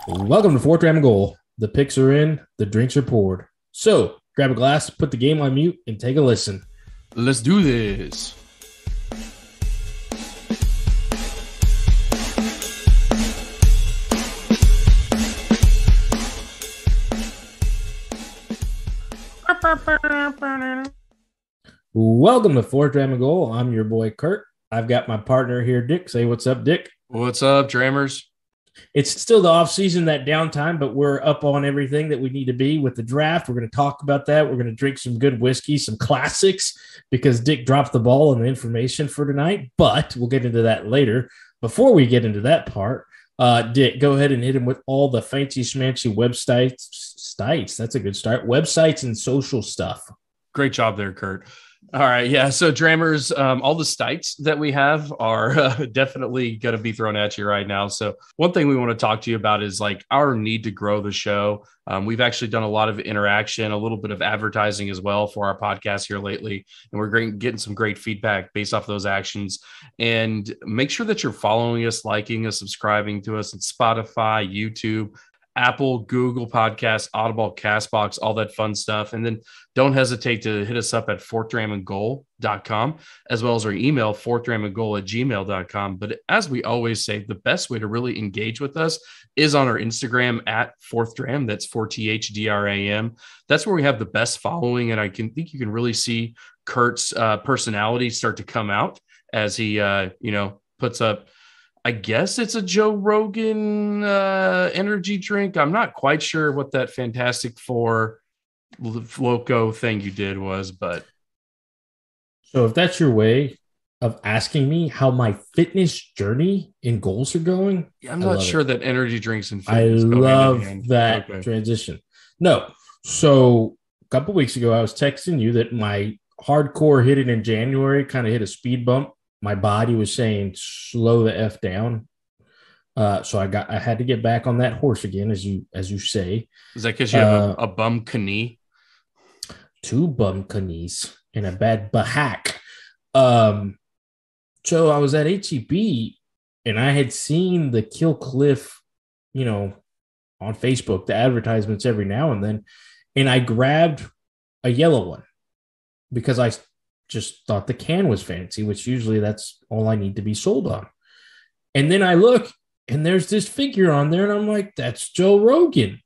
Welcome to Fourth Ram and Goal. The picks are in, the drinks are poured. So grab a glass, put the game on mute, and take a listen. Let's do this. Welcome to Fourth Ram and Goal. I'm your boy Kurt. I've got my partner here, Dick. Say what's up, Dick. What's up, Drammers? It's still the off season, that downtime, but we're up on everything that we need to be with the draft. We're going to talk about that. We're going to drink some good whiskey, some classics, because Dick dropped the ball on the information for tonight, but we'll get into that later. Before we get into that part, Dick, go ahead and hit him with all the fancy schmancy websites. That's a good start. Websites and social stuff. Great job there, Kurt. All right. Yeah. So Drammers, all the sites that we have are definitely going to be thrown at you right now. So one thing we want to talk to you about is like our need to grow the show. We've actually done a lot of interaction, a little bit of advertising as well for our podcast here lately. And we're getting some great feedback based off those actions. And make sure that you're following us, liking us, subscribing to us at Spotify, YouTube, Apple, Google Podcasts, Audible, Castbox, all that fun stuff. And then don't hesitate to hit us up at fourthramandgoal.com, as well as our email, fourthramandgoal@gmail.com. But as we always say, the best way to really engage with us is on our Instagram at fourthdram. That's 4THDRAM. That's where we have the best following. And I think you can really see Kurt's personality start to come out as he, puts up, I guess it's a Joe Rogan energy drink. I'm not quite sure what that Fantastic Four Loco thing you did was, but. So if that's your way of asking me how my fitness journey and goals are going, yeah, I'm not sure that energy drinks and fitness go love hand in hand. That transition. No. So a couple weeks ago, I was texting you that my hardcore hit it in January kind of hit a speed bump. My body was saying, slow the F down. So I had to get back on that horse again, as you say. Is that because you have a bum knee? Two bum knees and a bad bahack. So I was at HEB and I had seen the Kill Cliff, on Facebook, the advertisements every now and then. And I grabbed a yellow one because I just thought the can was fancy, which usually that's all I need to be sold on. And then I look and there's this figure on there and I'm like, that's Joe Rogan.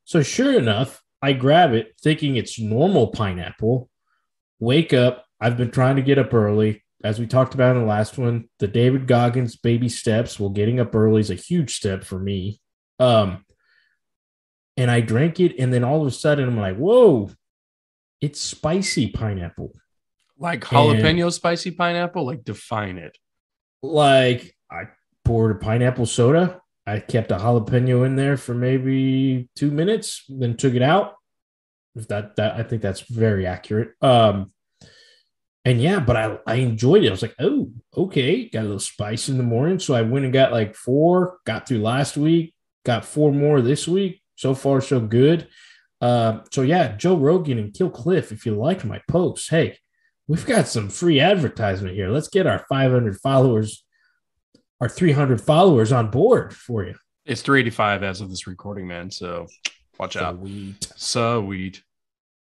So sure enough, I grab it thinking it's normal pineapple. Wake up. I've been trying to get up early. As we talked about in the last one, the David Goggins baby steps. Well, getting up early is a huge step for me. And I drank it. And then all of a sudden I'm like, whoa, it's spicy pineapple. Like jalapeno spicy pineapple? Like define it. Like I poured a pineapple soda. I kept a jalapeno in there for maybe 2 minutes, then took it out. If that I think that's very accurate. And yeah, but I enjoyed it. I was like, oh, okay, got a little spice in the morning. So I went and got like 4, got through last week, got 4 more this week. So far, so good. So yeah, Joe Rogan and Kill Cliff, if you like my posts, hey, we've got some free advertisement here. Let's get our 500 followers, our 300 followers on board for you. It's 385 as of this recording, man. So watch out. Sweet.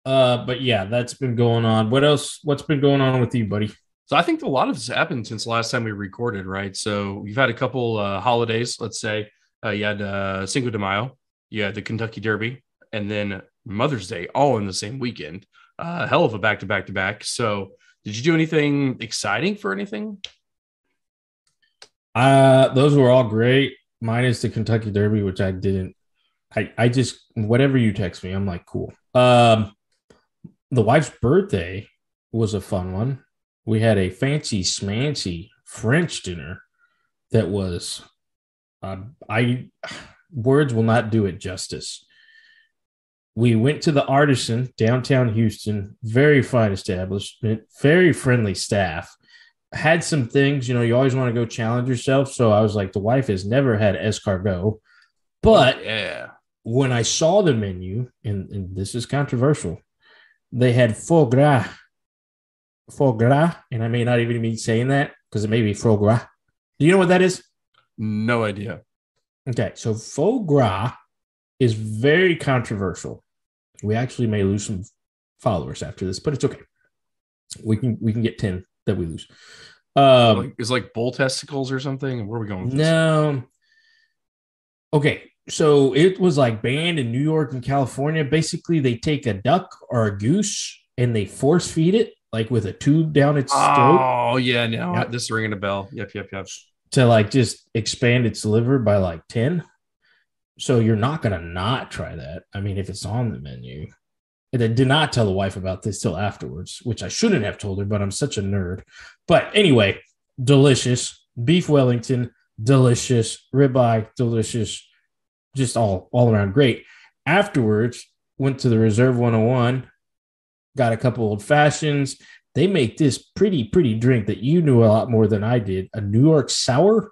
But yeah, that's been going on. What else? What's been going on with you, buddy? So I think a lot of this happened since the last time we recorded, right? So you've had a couple holidays. Let's say you had Cinco de Mayo, you had the Kentucky Derby, and then Mother's Day, all in the same weekend. Hell of a back-to-back-to-back. So did you do anything exciting for anything? Those were all great. Minus the Kentucky Derby, which I didn't. I just, whatever you text me, I'm like, cool. The wife's birthday was a fun one. We had a fancy smancy French dinner that was, words will not do it justice. We went to the Artisan, downtown Houston, very fine establishment, very friendly staff. Had some things, you always want to go challenge yourself. So I was like, the wife has never had escargot. But when I saw the menu, and this is controversial, they had foie gras, and I may not even be saying that because it may be foie gras. Do you know what that is? No idea. Okay, so foie gras is very controversial. We actually may lose some followers after this, but it's okay. We can get 10 that we lose. It's like bull testicles or something. Where are we going with this? No. Okay, so it was like banned in New York and California. Basically, they take a duck or a goose and they force feed it like with a tube down its throat. Oh yeah, now Yep. this is ringing a bell. Yep. To like just expand its liver by like 10. So you're not gonna not try that. I mean, if it's on the menu. And I did not tell the wife about this till afterwards, which I shouldn't have told her, but I'm such a nerd. But anyway, delicious. Beef Wellington, delicious. Ribeye, delicious. Just all around great. Afterwards, went to the Reserve 101, got a couple old fashions. They make this pretty drink that you knew a lot more than I did. A New York sour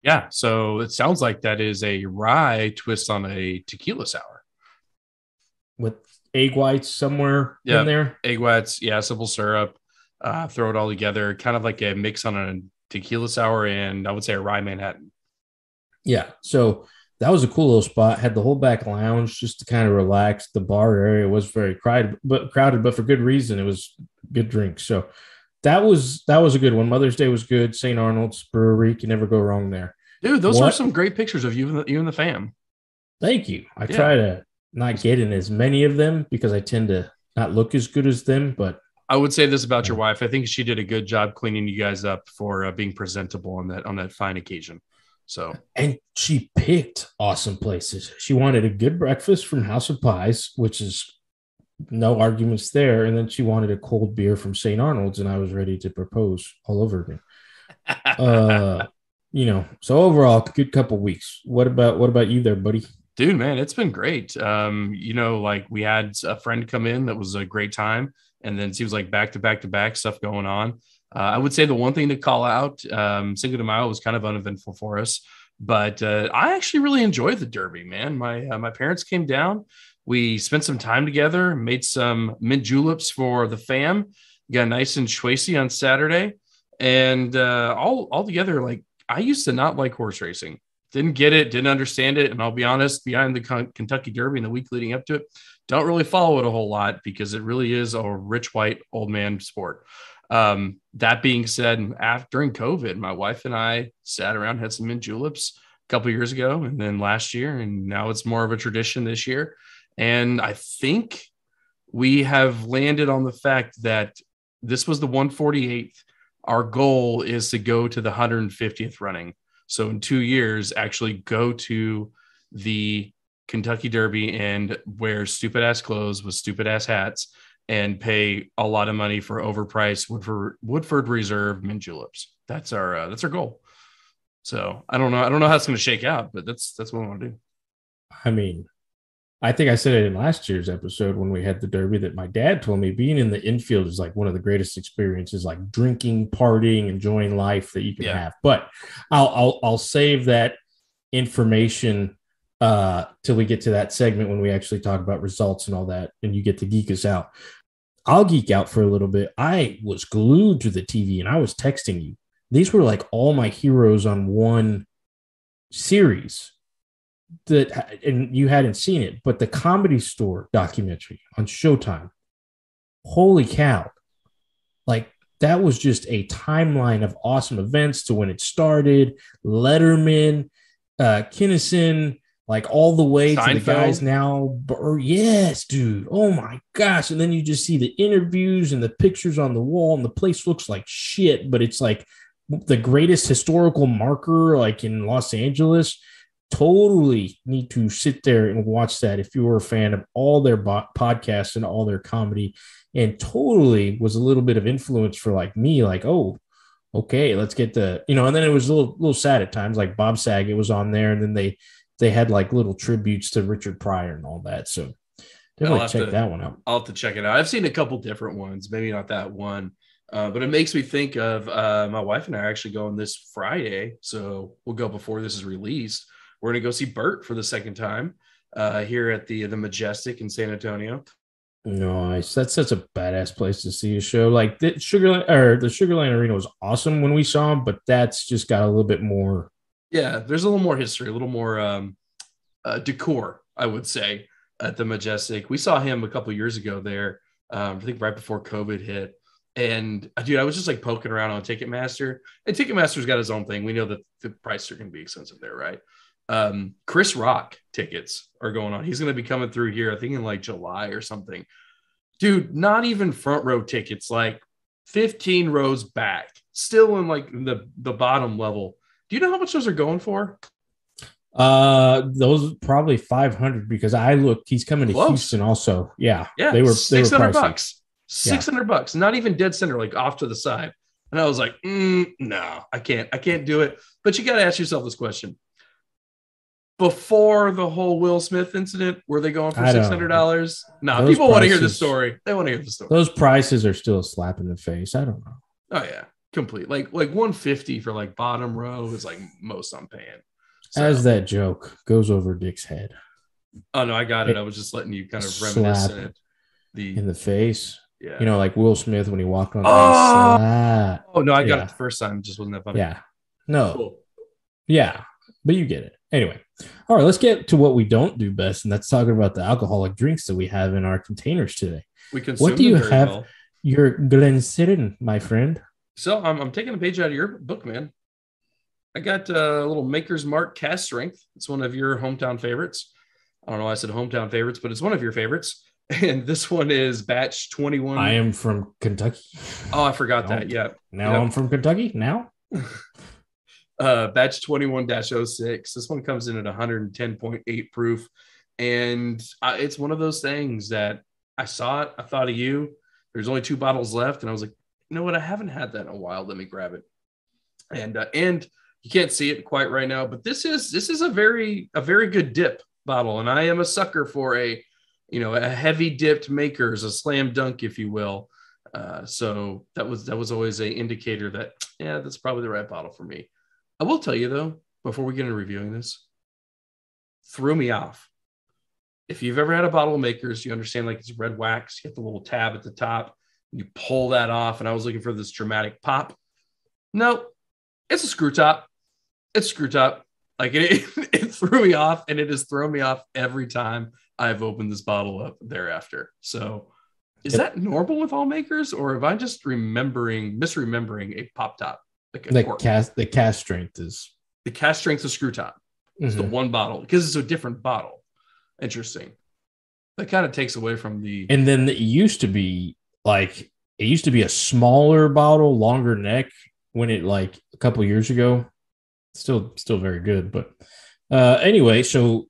Yeah. So it sounds like that is a rye twist on a tequila sour. with egg whites somewhere in Yeah. there. Egg whites. Yeah. Simple syrup. Throw it all together. Kind of like a mix on a tequila sour and I would say a rye Manhattan. Yeah. So that was a cool little spot. Had the whole back lounge just to kind of relax. The bar area was very crowded, but for good reason. It was good drinks. So that was a good one. Mother's Day was good. St. Arnold's Brewery, can never go wrong there. Dude, those are What? some great pictures of you and the fam. Thank you. I Yeah. try to not get in as many of them because I tend to not look as good as them, but I would say this about your wife. I think she did a good job cleaning you guys up for being presentable on that fine occasion. So and she picked awesome places. She wanted a good breakfast from House of Pies, which is no arguments there. And then she wanted a cold beer from St. Arnold's, and I was ready to propose all over again. Uh, so overall, good couple weeks. What about you there, buddy? dude, man, it's been great. Like we had a friend come in that was a great time, and then it seems like back to back to back stuff going on. I would say the one thing to call out, Cinco de Mayo was kind of uneventful for us, but I actually really enjoyed the Derby, man. My parents came down. We spent some time together, made some mint juleps for the fam, got nice and schwacy on Saturday, and all together, like I used to not like horse racing, didn't get it, didn't understand it. And I'll be honest, behind the Kentucky Derby and the week leading up to it, don't really follow it a whole lot because it really is a rich white old man sport. That being said, during COVID, my wife and I sat around, had some mint juleps a couple of years ago, and then last year, and now it's more of a tradition this year. And I think we have landed on the fact that this was the 148th. Our goal is to go to the 150th running. So in 2 years, actually go to the Kentucky Derby and wear stupid ass clothes with stupid ass hats and pay a lot of money for overpriced Woodford Reserve mint juleps. That's our goal. So I don't know how it's going to shake out, but that's what we want to do. I mean, I think I said it in last year's episode when we had the Derby that my dad told me being in the infield is like one of the greatest experiences, like drinking, partying, enjoying life that you can have. But I'll save that information till we get to that segment when we actually talk about results and all that, and you get to geek us out. I'll geek out for a little bit. I was glued to the TV and I was texting you. These were like all my heroes on one series that, and you hadn't seen it, but the Comedy Store documentary on Showtime. Holy cow. Like that was just a timeline of awesome events to when it started. Letterman, Kinnison, like all the way Seinfeld. to the guys now. Yes, dude. Oh my gosh. And then you just see the interviews and the pictures on the wall, and the place looks like shit, but it's like the greatest historical marker, like in Los Angeles. Totally need to sit there and watch that if you were a fan of all their podcasts and all their comedy, and totally was a little bit of influence for like me, like, oh, okay, let's get and then it was a little sad at times, like Bob Saget was on there, and then they had like little tributes to Richard Pryor and all that. So definitely check that one out. I'll have to check it out. I've seen a couple different ones, maybe not that one. But it makes me think of my wife and I are actually going this Friday. So we'll go before this is released. We're going to go see Bert for the second time here at the Majestic in San Antonio. Nice. That's such a badass place to see a show. Like the Sugarland Arena was awesome when we saw him, but that's just got a little bit more Yeah, there's a little more history, a little more decor, I would say, at the Majestic. We saw him a couple years ago there, I think right before COVID hit. And dude, I was just like poking around on Ticketmaster, and Ticketmaster's got his own thing. We know that the prices are going to be expensive there, right? Chris Rock tickets are going on. He's going to be coming through here, I think in like July or something. Dude, not even front row tickets, like 15 rows back, still in like the bottom level. Do you know how much those are going for? Those probably 500 because I looked. He's coming to Close. Houston also. Yeah, Yeah, they were $600 pricey. bucks. $600, not even dead center, like off to the side. And I was like, no, I can't do it. But you got to ask yourself this question: before the whole Will Smith incident, were they going for $600? No, people want to hear the story. They want to hear the story. Those prices are still a slap in the face. I don't know. Oh yeah, complete. Like 150 for like bottom row is like most I'm paying. So, as that joke goes over Dick's head. Oh no, I got it. I was just letting you kind of reminisce in the face. Yeah, you know, like Will Smith when he walked on. Oh no, I got it the first time. It just wasn't that funny. Yeah, no, cool. Yeah, but you get it anyway. All right, let's get to what we don't do best, and that's talking about the alcoholic drinks that we have in our containers today. What do you have? Well. Your Glencairn, my friend. So I'm taking a page out of your book, man. I got a little Maker's Mark Cask Strength. It's one of your hometown favorites. I don't know why I said hometown favorites, but it's one of your favorites. And this one is batch 21. I am from Kentucky. Oh, I forgot that. Yeah. Now I'm from Kentucky. Now? Batch 21-06. This one comes in at 110.8 proof. And it's one of those things that I saw it. I thought of you. There's only 2 bottles left. And I was like, you know what? I haven't had that in a while. Let me grab it. And you can't see it quite right now, but this is a very good dip bottle. And I am a sucker for a heavy dipped Maker's, a slam dunk, if you will. So that was always an indicator that, yeah, that's probably the right bottle for me. I will tell you though, before we get into reviewing this, threw me off. If you've ever had a bottle of Maker's, you understand like it's red wax, you get the little tab at the top, you pull that off. And I was looking for this dramatic pop. Nope. It's a screw top. It's screw top. Like it threw me off, and it has thrown me off every time I've opened this bottle up thereafter. So is that normal with all Makers, or am I just misremembering a pop top? Like the cask strength is a screw top. It's the one bottle because it's a different bottle. Interesting. That kind of takes away from the. And then it used to be a smaller bottle, longer neck when it like a couple years ago. Still very good. But anyway, so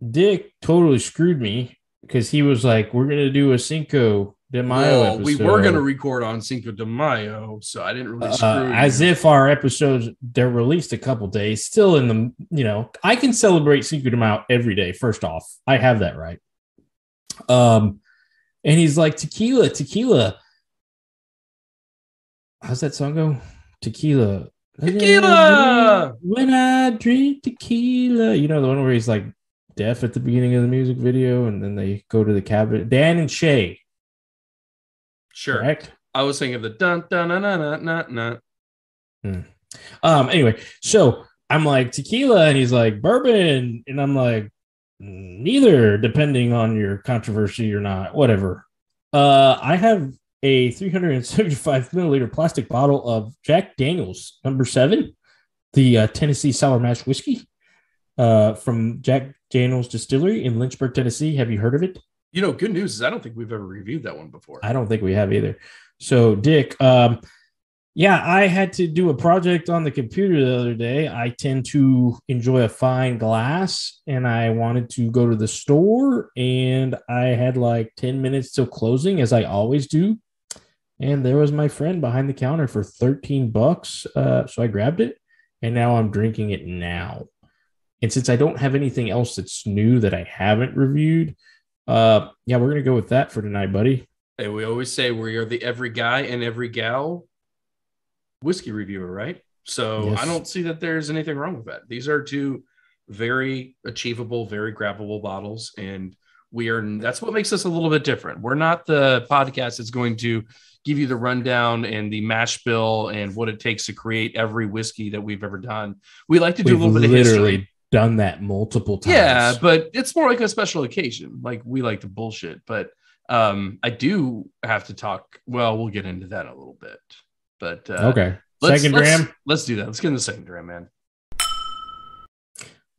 Dick totally screwed me because he was like, we're going to do a Cinco de Mayo episode. We were going to record on Cinco de Mayo, so I didn't really screw you. As if our episodes, they're released a couple days, still in the, I can celebrate Cinco de Mayo every day, first off. I have that right. And he's like, tequila. How's that song go? Tequila. When I drink tequila. You know, the one where he's like deaf at the beginning of the music video, and then they go to the cabin. Dan and Shay. Sure. Correct? I was thinking of the dun dun dun dun dun dun. Anyway, so I'm like tequila, and he's like bourbon, and I'm like neither, depending on your controversy or not, whatever. I have a 375 milliliter plastic bottle of Jack Daniel's No.7, the Tennessee Sour Mash Whiskey from Jack Daniel's Distillery in Lynchburg, Tennessee. Have you heard of it? Good news is I don't think we've ever reviewed that one before. I don't think we have either. So, Dick, I had to do a project on the computer the other day. I tend to enjoy a fine glass, and I wanted to go to the store, and I had like 10 minutes till closing, as I always do. And there was my friend behind the counter for $13. So I grabbed it, and now I'm drinking it now. And since I don't have anything else that's new that I haven't reviewed, we're going to go with that for tonight, buddy. Hey, we always say we are the every guy and every gal whiskey reviewer, right? So yes. I don't see that there's anything wrong with that. These are 2 very achievable, very grabbable bottles, and That's what makes us a little bit different. We're not the podcast that's going to give you the rundown and the mash bill and what it takes to create every whiskey that we've ever done. We like to do a little bit of history. Done that multiple times. Yeah, but it's more like a special occasion. Like we like to bullshit, but I do have to talk. Well, we'll get into that in a little bit. But okay, second dram. Let's do that. Let's get in the second dram, man.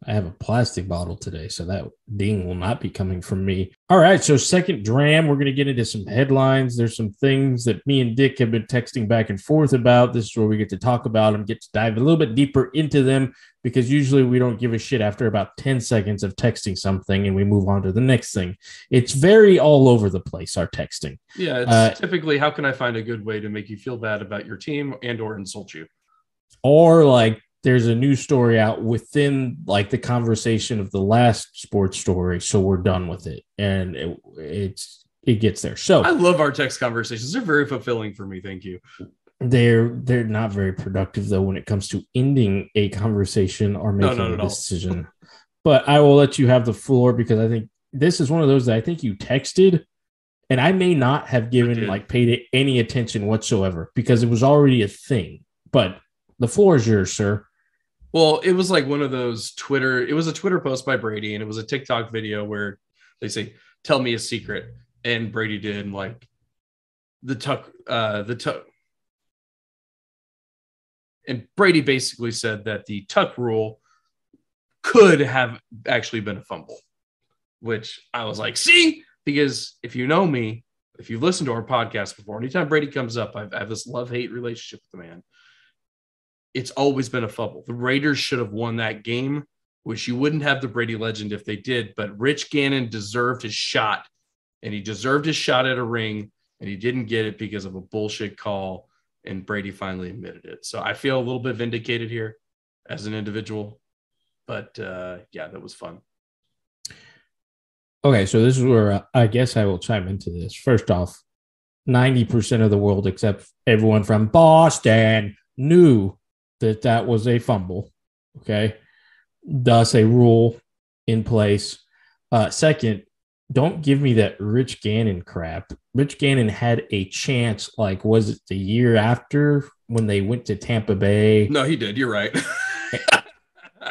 I have a plastic bottle today, so that ding will not be coming from me. All right, so second dram, we're going to get into some headlines. There's some things that me and Dick have been texting back and forth about. This is where we get to talk about them, get to dive a little bit deeper into them, because usually we don't give a shit after about 10 seconds of texting something and we move on to the next thing. It's very all over the place, our texting. Yeah, it's typically, how can I find a good way to make you feel bad about your team and or insult you? Or like, there's a new story out within like the conversation of the last sports story, so we're done with it, and it gets there. So I love our text conversations; they're very fulfilling for me. Thank you. They're not very productive though when it comes to ending a conversation or making a decision. But I will let you have the floor, because I think this is one of those that I think you texted, and I may not have paid it any attention whatsoever because it was already a thing. But the floor is yours, sir. Well, it was like one of those it was a Twitter post by Brady, and it was a TikTok video where they say, "Tell me a secret." And Brady did like the tuck. And Brady basically said that the tuck rule could have actually been a fumble, which I was like, see, because if you know me, if you've listened to our podcast before, anytime Brady comes up, I have this love-hate relationship with the man. It's always been a fumble. The Raiders should have won that game, which you wouldn't have the Brady legend if they did, but Rich Gannon deserved his shot, and he deserved his shot at a ring, and he didn't get it because of a bullshit call, and Brady finally admitted it. So I feel a little bit vindicated here as an individual, but yeah, that was fun. Okay, so this is where I guess I will chime into this. First off, 90% of the world, except everyone from Boston, knew that was a fumble. Okay. Thus a rule in place. Second, don't give me that Rich Gannon crap. Rich Gannon had a chance, like, was it the year after when they went to Tampa Bay? No, he did. You're right.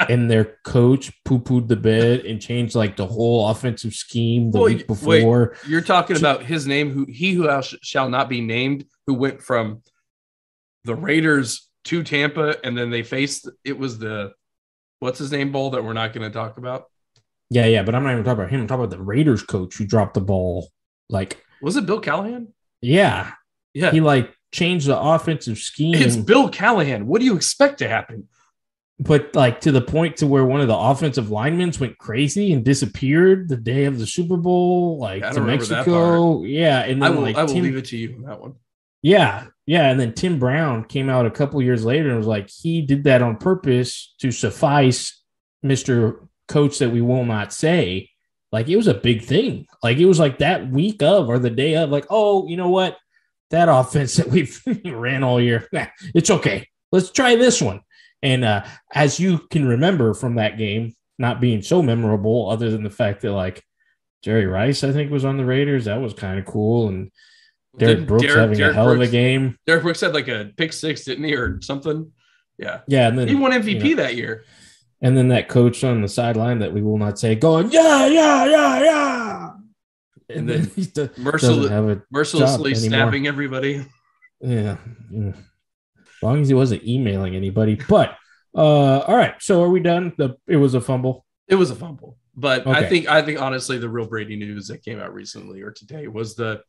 And their coach poo-pooed the bed and changed like the whole offensive scheme the week before. Wait, you're talking about his name, who shall not be named, who went from the Raiders to Tampa, and then they faced, it was the what's his name bowl that we're not going to talk about. Yeah, but I'm not even talking about him. I'm talking about the Raiders coach who dropped the ball. Like, was it Bill Callahan? Yeah. He like changed the offensive scheme. It's Bill Callahan. What do you expect to happen? But like to the point to where one of the offensive linemen went crazy and disappeared the day of the Super Bowl, like to Mexico. Yeah, and then I will leave it to you on that one. Yeah, and then Tim Brown came out a couple years later and was like, he did that on purpose to suffice Mr. Coach that we will not say. Like, it was a big thing. Like, it was like that week of or the day of, like, oh, you know what? That offense that we've ran all year, it's okay. Let's try this one. And as you can remember from that game, not being so memorable, other than the fact that, like, Jerry Rice, I think, was on the Raiders. That was kind of cool. And Derek Brooks having a hell of a game. Derek Brooks had like a pick six, didn't he, or something? Yeah. Yeah. And then he won MVP that year. And then that coach on the sideline that we will not say going, yeah. And then he's mercilessly snapping everybody. Yeah. As long as he wasn't emailing anybody. But all right. So are we done? It was a fumble. It was a fumble. But okay. I think honestly, the real Brady news that came out recently or today was the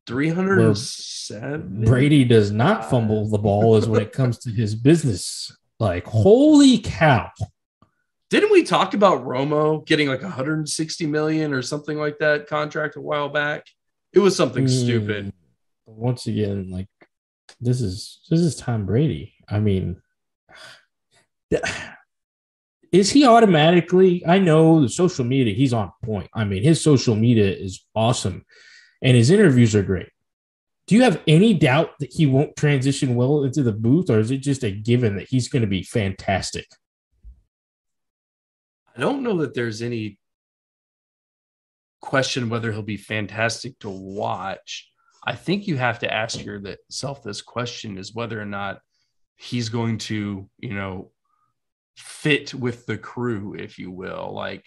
307. Brady does not fumble the ball is when it comes to his business. Like, holy cow. Didn't we talk about Romo getting like 160 million or something like that contract a while back? It was something stupid. Once again, like, this is Tom Brady. I mean, is he automatically? I know the social media, he's on point. I mean, his social media is awesome. And his interviews are great. Do you have any doubt that he won't transition well into the booth, or is it just a given that he's going to be fantastic? I don't know that there's any question whether he'll be fantastic to watch, I think you have to ask yourself this question is whether or not he's going to, fit with the crew, if you will. Like,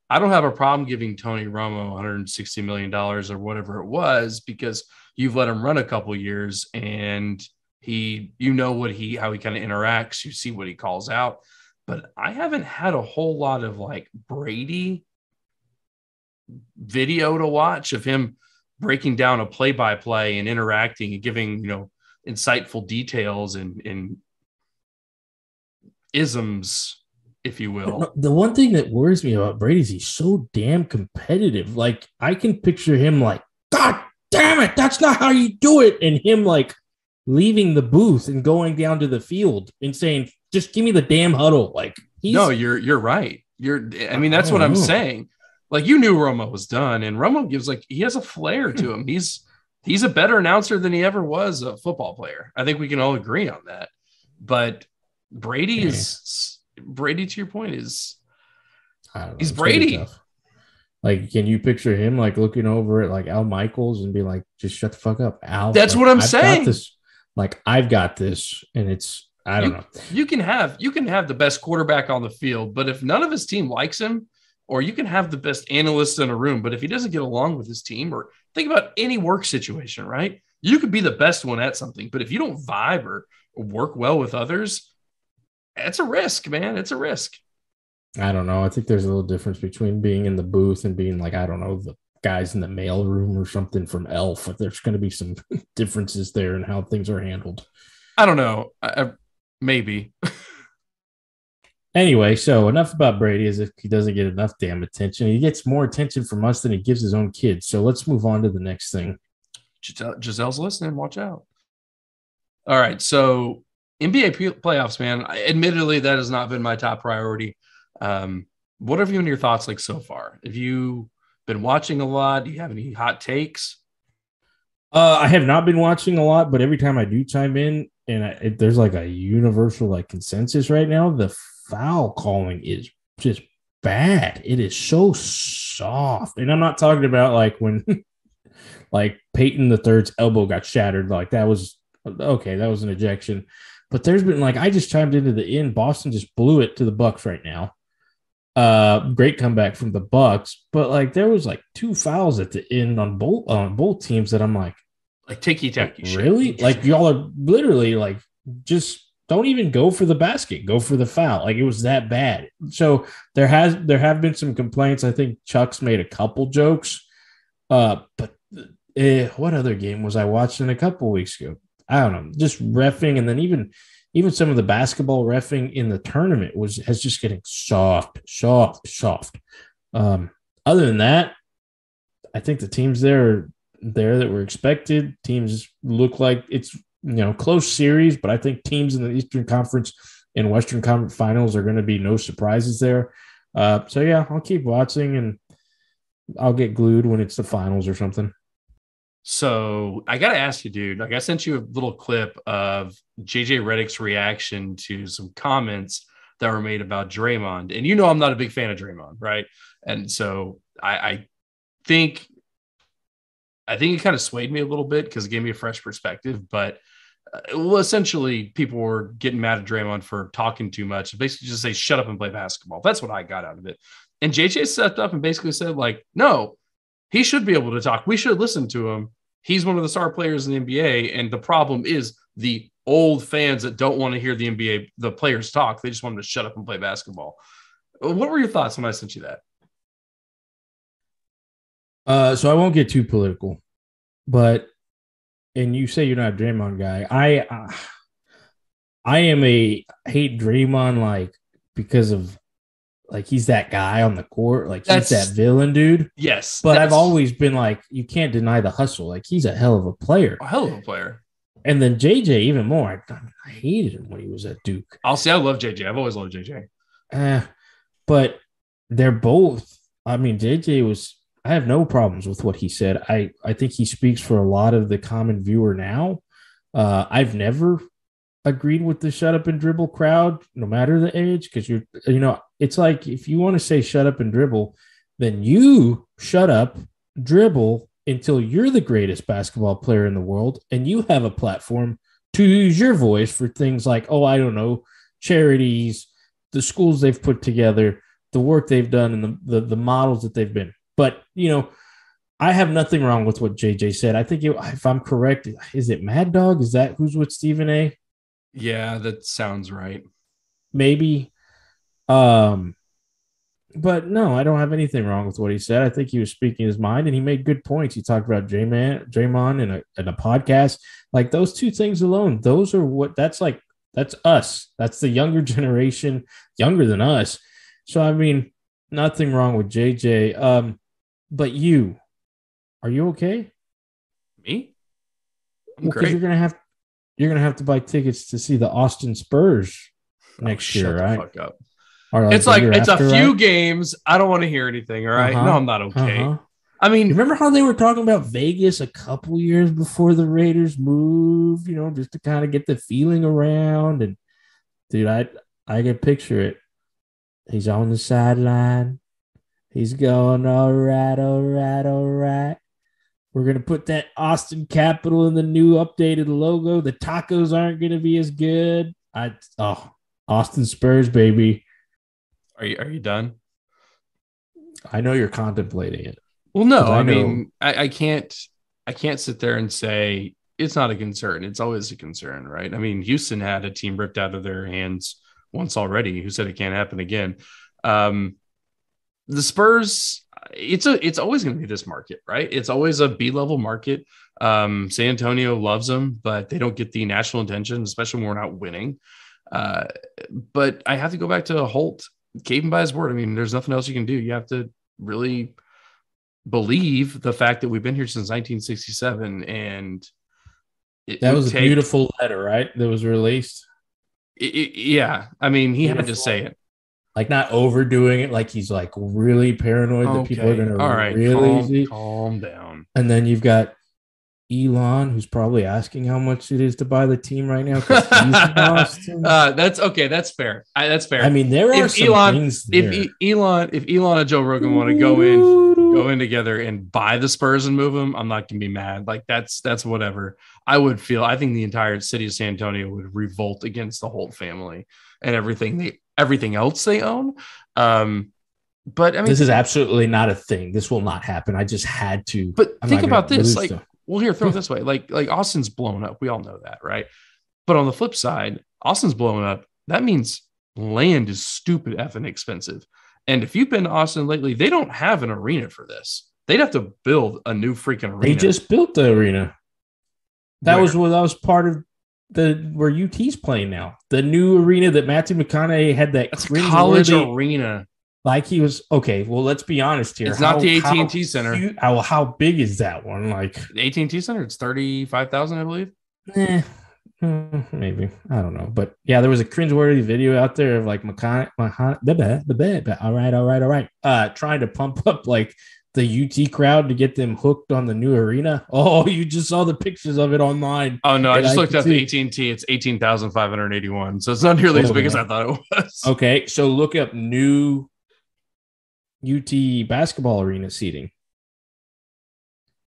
I don't have a problem giving Tony Romo $160 million or whatever it was, because you've let him run a couple years and how he kind of interacts, you see what he calls out. But I haven't had a whole lot of like Brady video to watch of him breaking down a play-by-play and interacting and giving, insightful details and isms, if you will. The one thing that worries me about Brady is he's so damn competitive. Like, I can picture him like, God damn it, that's not how you do it. And him like leaving the booth and going down to the field and saying, just give me the damn huddle. Like, no, you're right. That's what I'm saying. Like, you knew Romo was done, and Romo he has a flair to him. He's a better announcer than he ever was a football player. I think we can all agree on that. But Brady to your point, he's Brady. Like, can you picture him like looking over at like Al Michaels and be like, just shut the fuck up, Al? That's what I'm saying. I've got this, and it's I don't know. You can have the best quarterback on the field, but if none of his team likes him, or you can have the best analyst in a room, but if he doesn't get along with his team, or think about any work situation, right? You could be the best one at something, but if you don't vibe or work well with others, it's a risk, man. It's a risk. I don't know. I think there's a little difference between being in the booth and being like, I don't know, the guys in the mail room or something from Elf. There's going to be some differences there in how things are handled. I don't know. Maybe. Anyway, so enough about Brady, as if he doesn't get enough damn attention. He gets more attention from us than he gives his own kids. So let's move on to the next thing. Giselle's listening. Watch out. All right. So NBA playoffs, man. Admittedly, that has not been my top priority. What have been your thoughts like so far? Have you been watching a lot? Do you have any hot takes? I have not been watching a lot, but every time I do chime in, and there's like a universal like consensus right now, the foul calling is just bad. It is so soft. And I'm not talking about like when like Peyton the Third's elbow got shattered. Like that was okay. That was an ejection. But there's been like, I just chimed into the end. Boston just blew it to the Bucks right now. Great comeback from the Bucks. But like there was like 2 fouls at the end on both teams that I'm like ticky-tacky. Really? Like y'all are literally like just don't even go for the basket, go for the foul. Like it was that bad. So there have been some complaints. I think Chuck's made a couple jokes. But what other game was I watching a couple weeks ago? I don't know, just reffing, and then even some of the basketball reffing in the tournament has just getting soft. Other than that, I think the teams there that were expected. Teams look like it's close series, but I think teams in the Eastern Conference and Western Conference Finals are going to be no surprises there. So yeah, I'll keep watching, and I'll get glued when it's the finals or something. So I got to ask you, dude, like I sent you a little clip of JJ Redick's reaction to some comments that were made about Draymond. And I'm not a big fan of Draymond, right? And so I think it kind of swayed me a little bit because it gave me a fresh perspective. But essentially people were getting mad at Draymond for talking too much. Basically just say, shut up and play basketball. That's what I got out of it. And JJ stepped up and basically said like, no, he should be able to talk. We should listen to him. He's one of the star players in the NBA. And the problem is the old fans that don't want to hear the NBA, the players talk. They just want them to shut up and play basketball. What were your thoughts when I sent you that? So I won't get too political, but, and you say you're not a Draymond guy. I am a hate Draymond, like, because of, like, he's that guy on the court. Like, he's that villain dude. Yes. But I've always been like, you can't deny the hustle. Like, he's a hell of a player. A hell of a player. And then JJ, even more. I hated him when he was at Duke. I love JJ. I've always loved JJ. But they're both, I mean, I have no problems with what he said. I think he speaks for a lot of the common viewer now. I've never agreed with the shut up and dribble crowd, no matter the age, because it's like if you want to say shut up and dribble, then you shut up, dribble until you're the greatest basketball player in the world, and you have a platform to use your voice for things like, oh, I don't know, charities, the schools they've put together, the work they've done, and the models that they've been. But, I have nothing wrong with what JJ said. I think if I'm correct, is it Mad Dog? Is that who's with Stephen A? Yeah, that sounds right. Maybe. Um, but no, I don't have anything wrong with what he said. I think he was speaking his mind, and he made good points. He talked about Draymond in a podcast. Like those two things alone, those are that's us. That's the younger generation, younger than us. So I mean, nothing wrong with JJ. But are you okay? Me? I'm Well, because great. you're gonna have to buy tickets to see the Austin Spurs Oh, next year, shut the right? fuck up. Or like It's the like year it's a after, few right? games. I don't want to hear anything. All right. No, I'm not okay. I You mean, remember how they were talking about Vegas a couple years before the Raiders move, just to kind of get the feeling around. And dude, I can picture it. He's on the sideline. He's going, all right, all right, all right. We're gonna put that Austin Capital in the new updated logo. The tacos aren't gonna be as good. Austin Spurs, baby. are you done? I know you're contemplating it Well, because no. I I know. mean, I can't sit there and say it's not a concern. It's always a concern, right? I mean, Houston had a team ripped out of their hands once already. Who said it can't happen again? Um, the Spurs, it's always going to be this market, right? It's always a B-level market. San Antonio loves them, but they don't get the national attention, especially when we're not winning. Uh, but I have to go back to Holt, gave him by his word. I mean, there's nothing else you can do. You have to really believe the fact that we've been here since 1967, and it That would was a take beautiful letter, right? That was released. yeah, I mean, he had to say Beautiful. it. Like not overdoing it, like he's like really paranoid that people are Okay, gonna all right, really calm see. calm down. And then you've got Elon, who's probably asking how much it is to buy the team right now because he's in Austin. That's okay. That's fair. That's I fair. mean, there are If some Elon, things if there. Elon and Joe Rogan want to go in together and buy the Spurs and move them, I'm not gonna be mad. Like that's whatever. I think the entire city of San Antonio would revolt against the Holt family and everything else they own. But I mean, This is absolutely not a thing. This will not happen. I just had to. but I'm think not going about to this. lose Like, them. well, here, throw it this way. Like Austin's blown up. We all know that, right? But on the flip side, Austin's blowing up. That means land is stupid effing expensive. And if you've been to Austin lately, they don't have an arena for this. They'd have to build a new freaking They arena. just built the arena. That Where? was part of where UT's playing now. The new arena that Matthew McConaughey had that That's a college cringeworthy. arena. Like he was okay. Well, let's be honest here. It's not the AT&T Center. How big is that one? Like The AT&T Center, it's 35,000, I believe. eh, maybe I don't know, but yeah, there was a cringeworthy video out there of like all right, all right, all right, trying to pump up like the UT crowd to get them hooked on the new arena. Oh, you just saw the pictures of it online. Oh no, I And just I looked could up the see. AT&T. It's 18,581. So it's not nearly as Oh big as I man. thought it was. Okay, so look up new UT basketball arena seating.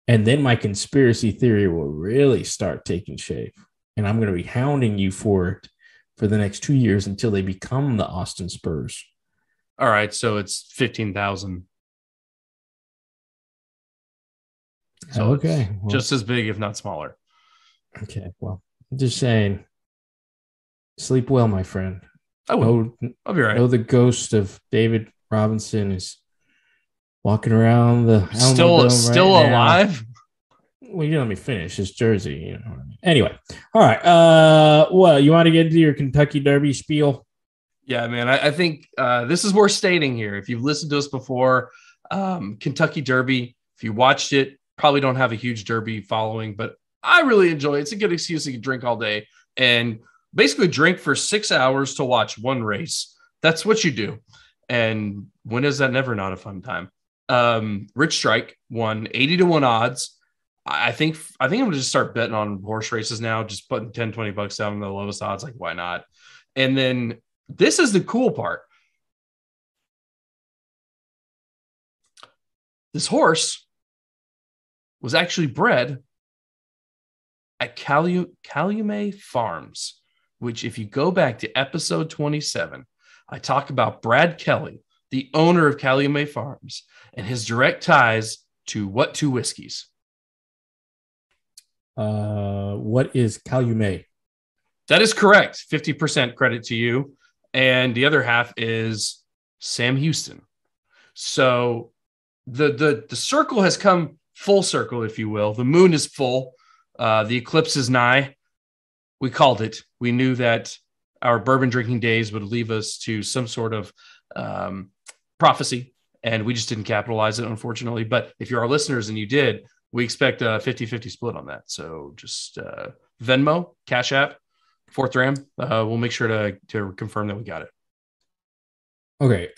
And then my conspiracy theory will really start taking shape. And I'm going to be hounding you for it for the next 2 years until they become the Austin Spurs. All right, so it's 15,000. So Okay. it's just as big, if not smaller. Okay. Well, I'm just saying, sleep well, my friend. I will. I'll be right. Know the ghost of David Robinson is walking around the still alive. Well, you let me finish his jersey. You know what I mean? Anyway, all right. Well, you want to get into your Kentucky Derby spiel? Yeah, man. I think this is worth stating here. If you've listened to us before, Kentucky Derby, if you watched it, probably don't have a huge Derby following, but I really enjoy it. It's a good excuse to drink all day and basically drink for 6 hours to watch one race. That's what you do. And when is that never not a fun time? Rich Strike won 80-1 odds. I think I'm going to just start betting on horse races now, just putting 10, 20 bucks down on the lowest odds. Like, why not? And then this is the cool part. This horse was actually bred at Calumet Farms, which if you go back to episode 27, I talk about Brad Kelly, the owner of Calumet Farms, and his direct ties to what two whiskeys? What is Calumet? That is correct. 50% credit to you. And the other half is Sam Houston. So the circle has come full circle, if you will. The moon is full. The eclipse is nigh. We called it. We knew that our bourbon drinking days would leave us to some sort of prophecy, and we just didn't capitalize it, unfortunately. But if you're our listeners and you did, we expect a 50-50 split on that. So just Venmo, Cash App, Fourth Ram. We'll make sure to confirm that we got it. Okay.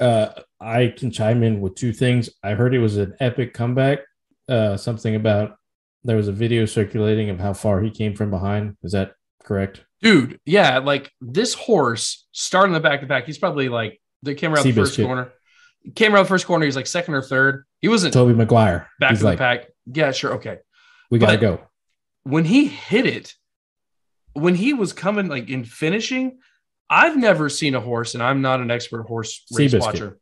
I can chime in with two things. I heard it was an epic comeback. Something about there was a video circulating of how far he came from behind. Is that correct? Dude, yeah, like this horse starting the back-to-back. He's probably like, they came around the first corner. He's like second or third. He wasn't Toby Maguire. Back of the pack. Yeah, sure. Okay. We got to go. When he hit it, when he was coming like in finishing, I've never seen a horse, and I'm not an expert horse race watcher.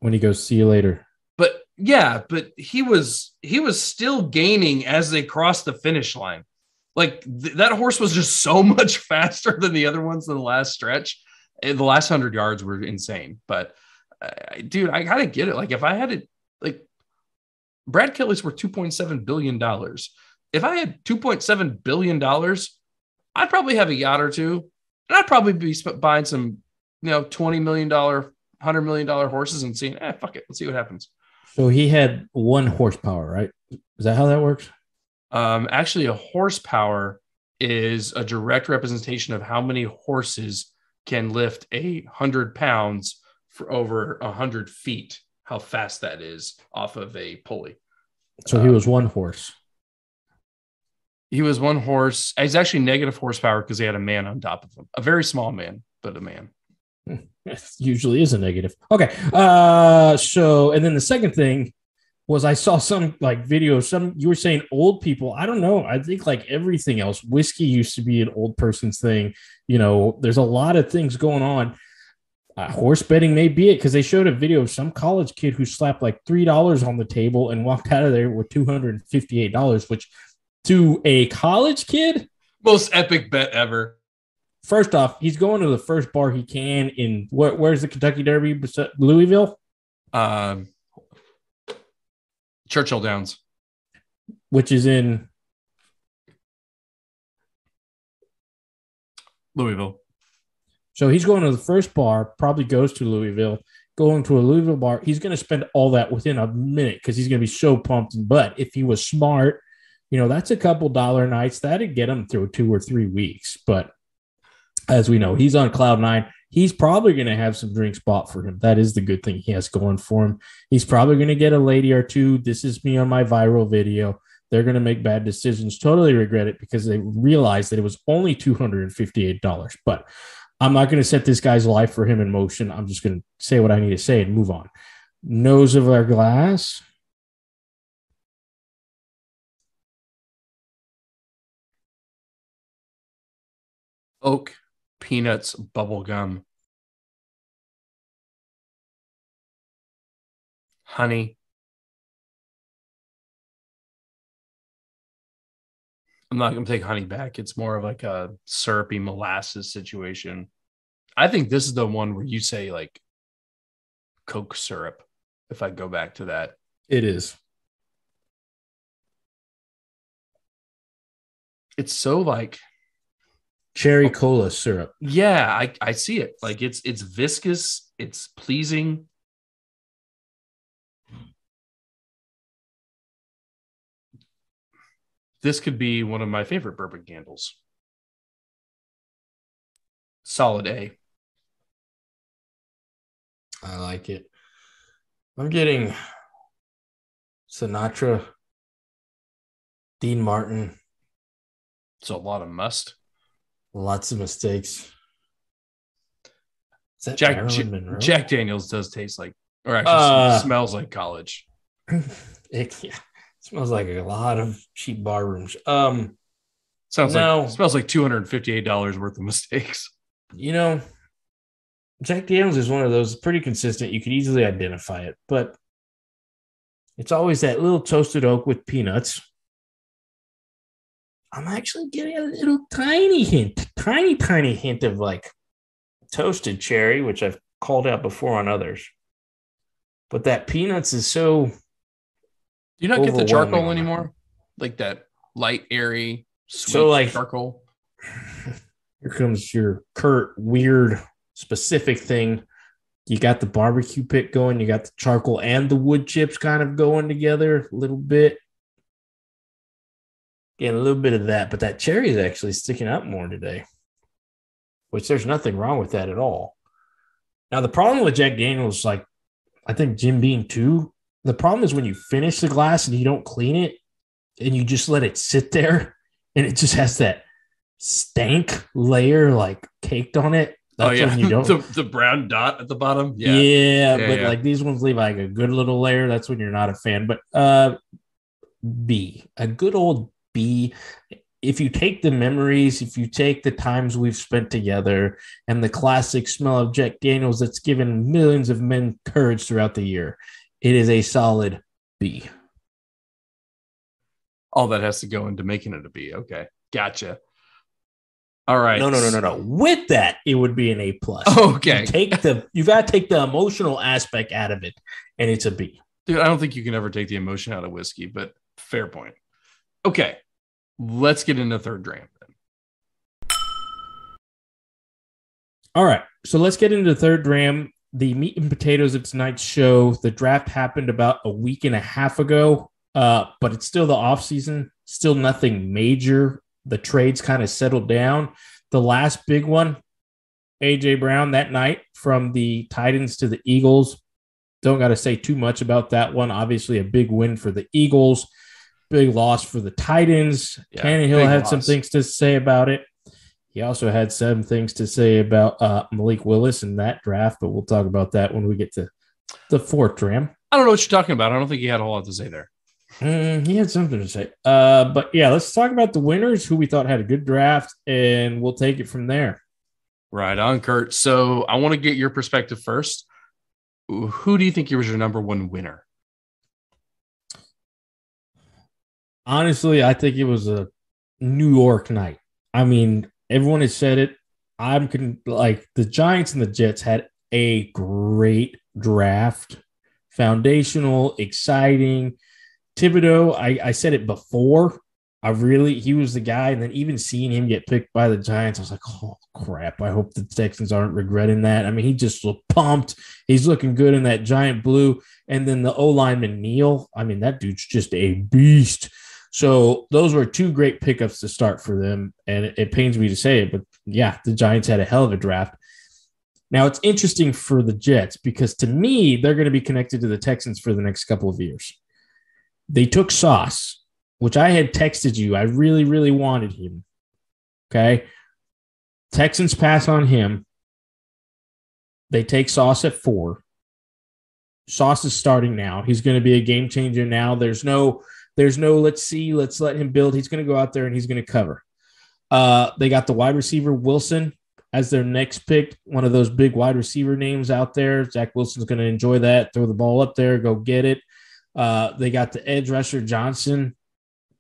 When he goes, see you later. But yeah, but he was still gaining as they crossed the finish line. Like that horse was just so much faster than the other ones in the last stretch. The last 100 yards were insane. But dude, I gotta get it. Like if I had it, like Brad Kelly's worth $2.7 billion. If I had $2.7 billion, I'd probably have a yacht or two. And I'd probably be buying some, $20 million, $100 million horses and seeing, fuck it. Let's see what happens. So he had 1 horsepower, right? Is that how that works? Actually, a horsepower is a direct representation of how many horses can lift 100 pounds for over 100 feet, how fast that is off of a pulley. So he was 1 horse. He was 1 horse. He's actually negative horsepower because he had a man on top of him. A very small man, but a man. It usually is a negative. Okay. So, and then the second thing was I saw some like video, you were saying old people. I don't know. I think like everything else, whiskey used to be an old person's thing. There's a lot of things going on. Horse betting may be it, because they showed a video of some college kid who slapped like $3 on the table and walked out of there with $258, which to a college kid, most epic bet ever. First off, he's going to the first bar he can in where's the Kentucky Derby? Louisville? Churchill Downs. Which is in Louisville. So he's going to the first bar, probably goes to Louisville, going to a Louisville bar. He's going to spend all that within a minute because he's going to be so pumped. But if he was smart, that's a couple dollar nights. That'd get him through 2 or 3 weeks. But as we know, he's on cloud 9. He's probably going to have some drinks bought for him. That is the good thing he has going for him. He's probably going to get a lady or two. This is me on my viral video. They're going to make bad decisions, totally regret it because they realized that it was only $258. But I'm not going to set this guy's life for him in motion. I'm just going to say what I need to say and move on. Nose of our glass. Oak, peanuts, bubble gum, honey. I'm not going to take honey back. It's more of like a syrupy molasses situation. I think this is the one where you say like Coke syrup, if I go back to that. It is. It's so like cherry cola syrup. Yeah, I see it. Like it's viscous. It's pleasing. This could be one of my favorite bourbon candles. Solid A. I like it. I'm getting Sinatra, Dean Martin. It's a lot of must. Lots of mistakes. Is that Jack Daniels does taste like, or actually smells like college. It smells like a lot of cheap bar rooms. Smells like $258 worth of mistakes. You know, Jack Daniels is one of those pretty consistent. You could easily identify it, but it's always that little toasted oak with peanuts. I'm actually getting a little tiny hint of like toasted cherry, which I've called out before on others. But that peanuts is so. Do you not get the charcoal anymore? Like that light, airy, sweet charcoal? Here comes your Kurt weird specific thing. You got the barbecue pit going. You got the charcoal and the wood chips kind of going together a little bit. Getting a little bit of that, but that cherry is actually sticking out more today, which there's nothing wrong with that at all. Now, the problem with Jack Daniels, like I think Jim Beam too, the problem is when you finish the glass and you don't clean it and you just let it sit there and it just has that stank layer like caked on it. That's when you don't. the brown dot at the bottom. But like these ones leave like a good little layer. That's when you're not a fan. But B, a good old B. If you take the memories, if you take the times we've spent together and the classic smell of Jack Daniels that's given millions of men courage throughout the year, it is a solid B. All that has to go into making it a B. Okay. Gotcha. All right. No. With that, it would be an A+. Okay. You got to take the emotional aspect out of it, and it's a B. Dude, I don't think you can ever take the emotion out of whiskey, but fair point. Okay. Let's get into third dram then. All right. So let's get into third dram. The meat and potatoes of tonight's show. The draft happened about a week and a half ago, but it's still the off season. Still nothing major. The trades kind of settled down. The last big one, A.J. Brown that night from the Titans to the Eagles. Don't got to say too much about that one. Obviously, a big win for the Eagles. Big loss for the Titans. Yeah, Tannehill had some things to say about it. He also had some things to say about Malik Willis in that draft, but we'll talk about that when we get to the fourth dram. I don't know what you're talking about. I don't think he had a whole lot to say there. He had something to say. But yeah, let's talk about the winners who we thought had a good draft, and we'll take it from there. Right on, Kurt. So I want to get your perspective first. Who do you think was your number one winner? Honestly, I think it was a New York night. I mean, everyone has said it. The Giants and the Jets had a great draft. Foundational, exciting. Thibodeau, I said it before. He was the guy. And then even seeing him get picked by the Giants, I was like, oh, crap. I hope the Texans aren't regretting that. I mean, he just looked pumped. He's looking good in that giant blue. And then the O-lineman, Neal, I mean, that dude's just a beast. So those were two great pickups to start for them. And it pains me to say it, but yeah, the Giants had a hell of a draft. Now, it's interesting for the Jets because to me, they're going to be connected to the Texans for the next couple of years. They took Sauce, which I had texted you. I really, really wanted him. Okay. Texans pass on him. They take Sauce at 4. Sauce is starting now. He's going to be a game changer now. There's no, let's let him build. He's going to go out there and he's going to cover. They got the wide receiver Wilson as their next pick, one of those big wide receiver names out there. Zach Wilson's going to enjoy that. Throw the ball up there, go get it. They got the edge rusher Johnson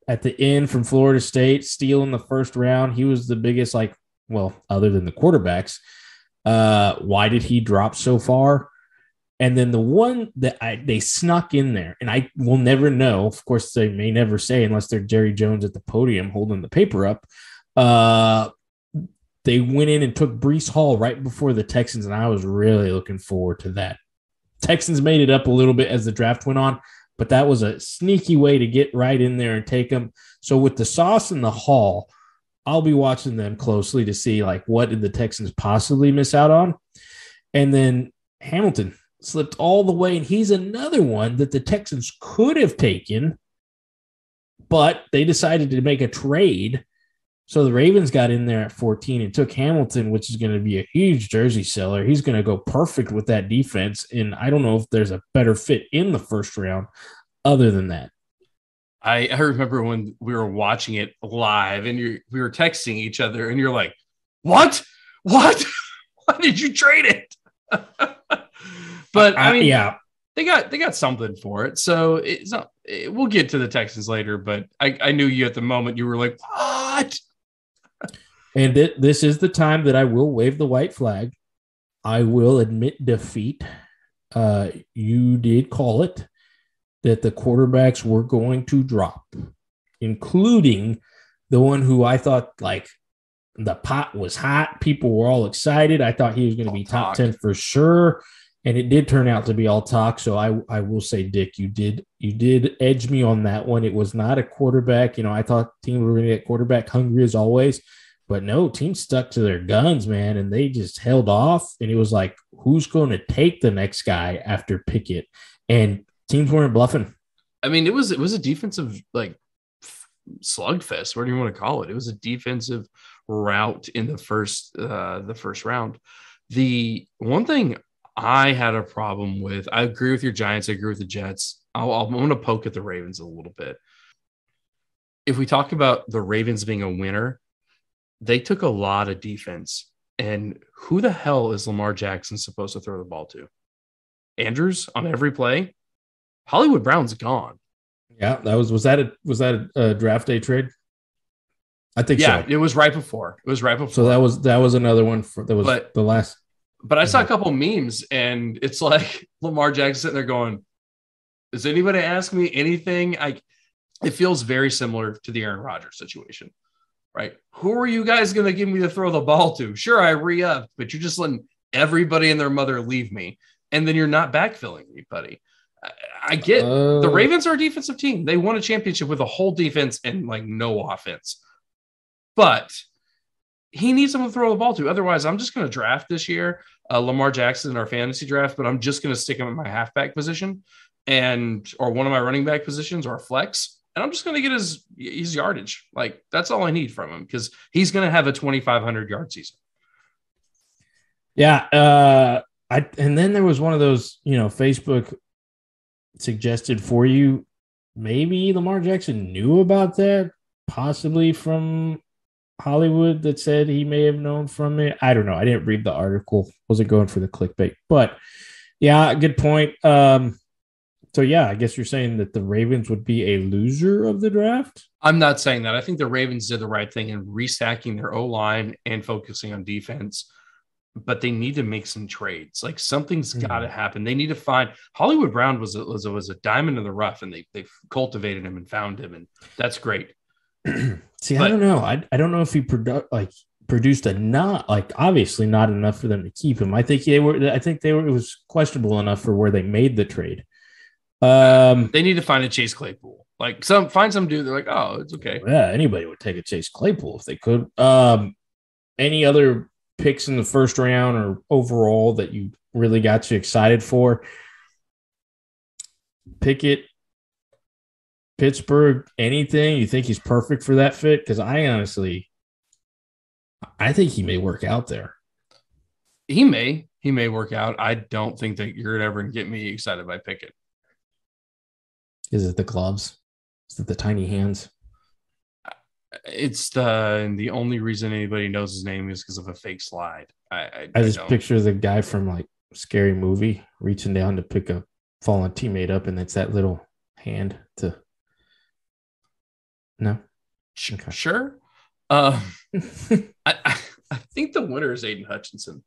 at the end from Florida State, stealing the first round. He was the biggest, other than the quarterbacks. Why did he drop so far? And then the one that they snuck in there, and I will never know. Of course, they may never say unless they're Jerry Jones at the podium holding the paper up. They went in and took Breece Hall right before the Texans, and I was really looking forward to that. Texans made it up a little bit as the draft went on, but that was a sneaky way to get right in there and take them. So with the Sauce and the Hall, I'll be watching them closely to see what did the Texans possibly miss out on. And then Hamilton slipped all the way, and he's another one that the Texans could have taken, but they decided to make a trade. So the Ravens got in there at 14 and took Hamilton, which is going to be a huge jersey seller. He's going to go perfect with that defense, and I don't know if there's a better fit in the first round. other than that. I remember when we were watching it live and we were texting each other and you're like, what? Why did you trade it? But I mean, yeah, they got something for it. So we'll get to the Texans later, but I knew you at the moment. You were like, what? And this is the time that I will wave the white flag. I will admit defeat. You did call it that the quarterbacks were going to drop, including the one who I thought like the pot was hot. People were all excited. I thought he was going to be top 10 for sure. And it did turn out to be all talk. So I will say, Dick, you did edge me on that one. It was not a quarterback. I thought teams were going to get quarterback hungry as always. But no, teams stuck to their guns, man, and they just held off. And it was like, who's going to take the next guy after Pickett? And teams weren't bluffing. I mean, it was a defensive like slugfest. What do you want to call it? It was a defensive rout in the first round. The one thing I had a problem with, I agree with your Giants. I agree with the Jets. I'm going to poke at the Ravens a little bit. If we talk about the Ravens being a winner, they took a lot of defense. And who the hell is Lamar Jackson supposed to throw the ball to? Andrews on every play? Hollywood Brown's gone. Yeah, was that a draft day trade? I think so. Yeah, it was right before. So that was another one the last. But I saw a couple memes, and it's like Lamar Jackson sitting there going, "Does anybody ask me anything?" It feels very similar to the Aaron Rodgers situation, right? Who are you guys going to give me to throw the ball to? Sure, I re-upped, but you're just letting everybody and their mother leave me, and then you're not backfilling anybody. I get the Ravens are a defensive team. They won a championship with a whole defense and like no offense, but he needs someone to throw the ball to. Otherwise, I'm just going to draft this year Lamar Jackson in our fantasy draft, but I'm just going to stick him in my halfback position or one of my running back positions or a flex. And I'm just going to get his yardage. Like that's all I need from him because he's going to have a 2,500 yard season. Yeah. And then there was one of those, Facebook suggested for you. Maybe Lamar Jackson knew about that, possibly from Hollywood, that said he may have known from it. I don't know. I didn't read the article. Wasn't going for the clickbait, but yeah, good point. So yeah, I guess you're saying that the Ravens would be a loser of the draft. I'm not saying that. I think the Ravens did the right thing in restacking their O-line and focusing on defense, but they need to make some trades. Like something's got to happen. They need to find Hollywood Brown was a diamond in the rough, and they cultivated him and found him, and that's great. See, I don't know. I don't know if he produced enough. Like obviously not enough for them to keep him. I think it was questionable enough for where they made the trade. They need to find a Chase Claypool. Like find some dude. They're like, oh, it's okay. Yeah, anybody would take a Chase Claypool if they could. Any other picks in the first round or overall that you really got you excited for? Pickett, Pittsburgh, anything? You think he's perfect for that fit? Because I think he may work out there. He may work out. I don't think that you're ever going to get me excited by Pickett. Is it the gloves? Is it the tiny hands? It's the only reason anybody knows his name is because of a fake slide. I just picture the guy from like Scary Movie reaching down to pick a fallen teammate up, and it's that little hand to. No, okay. Sure. I think the winner is Aiden Hutchinson.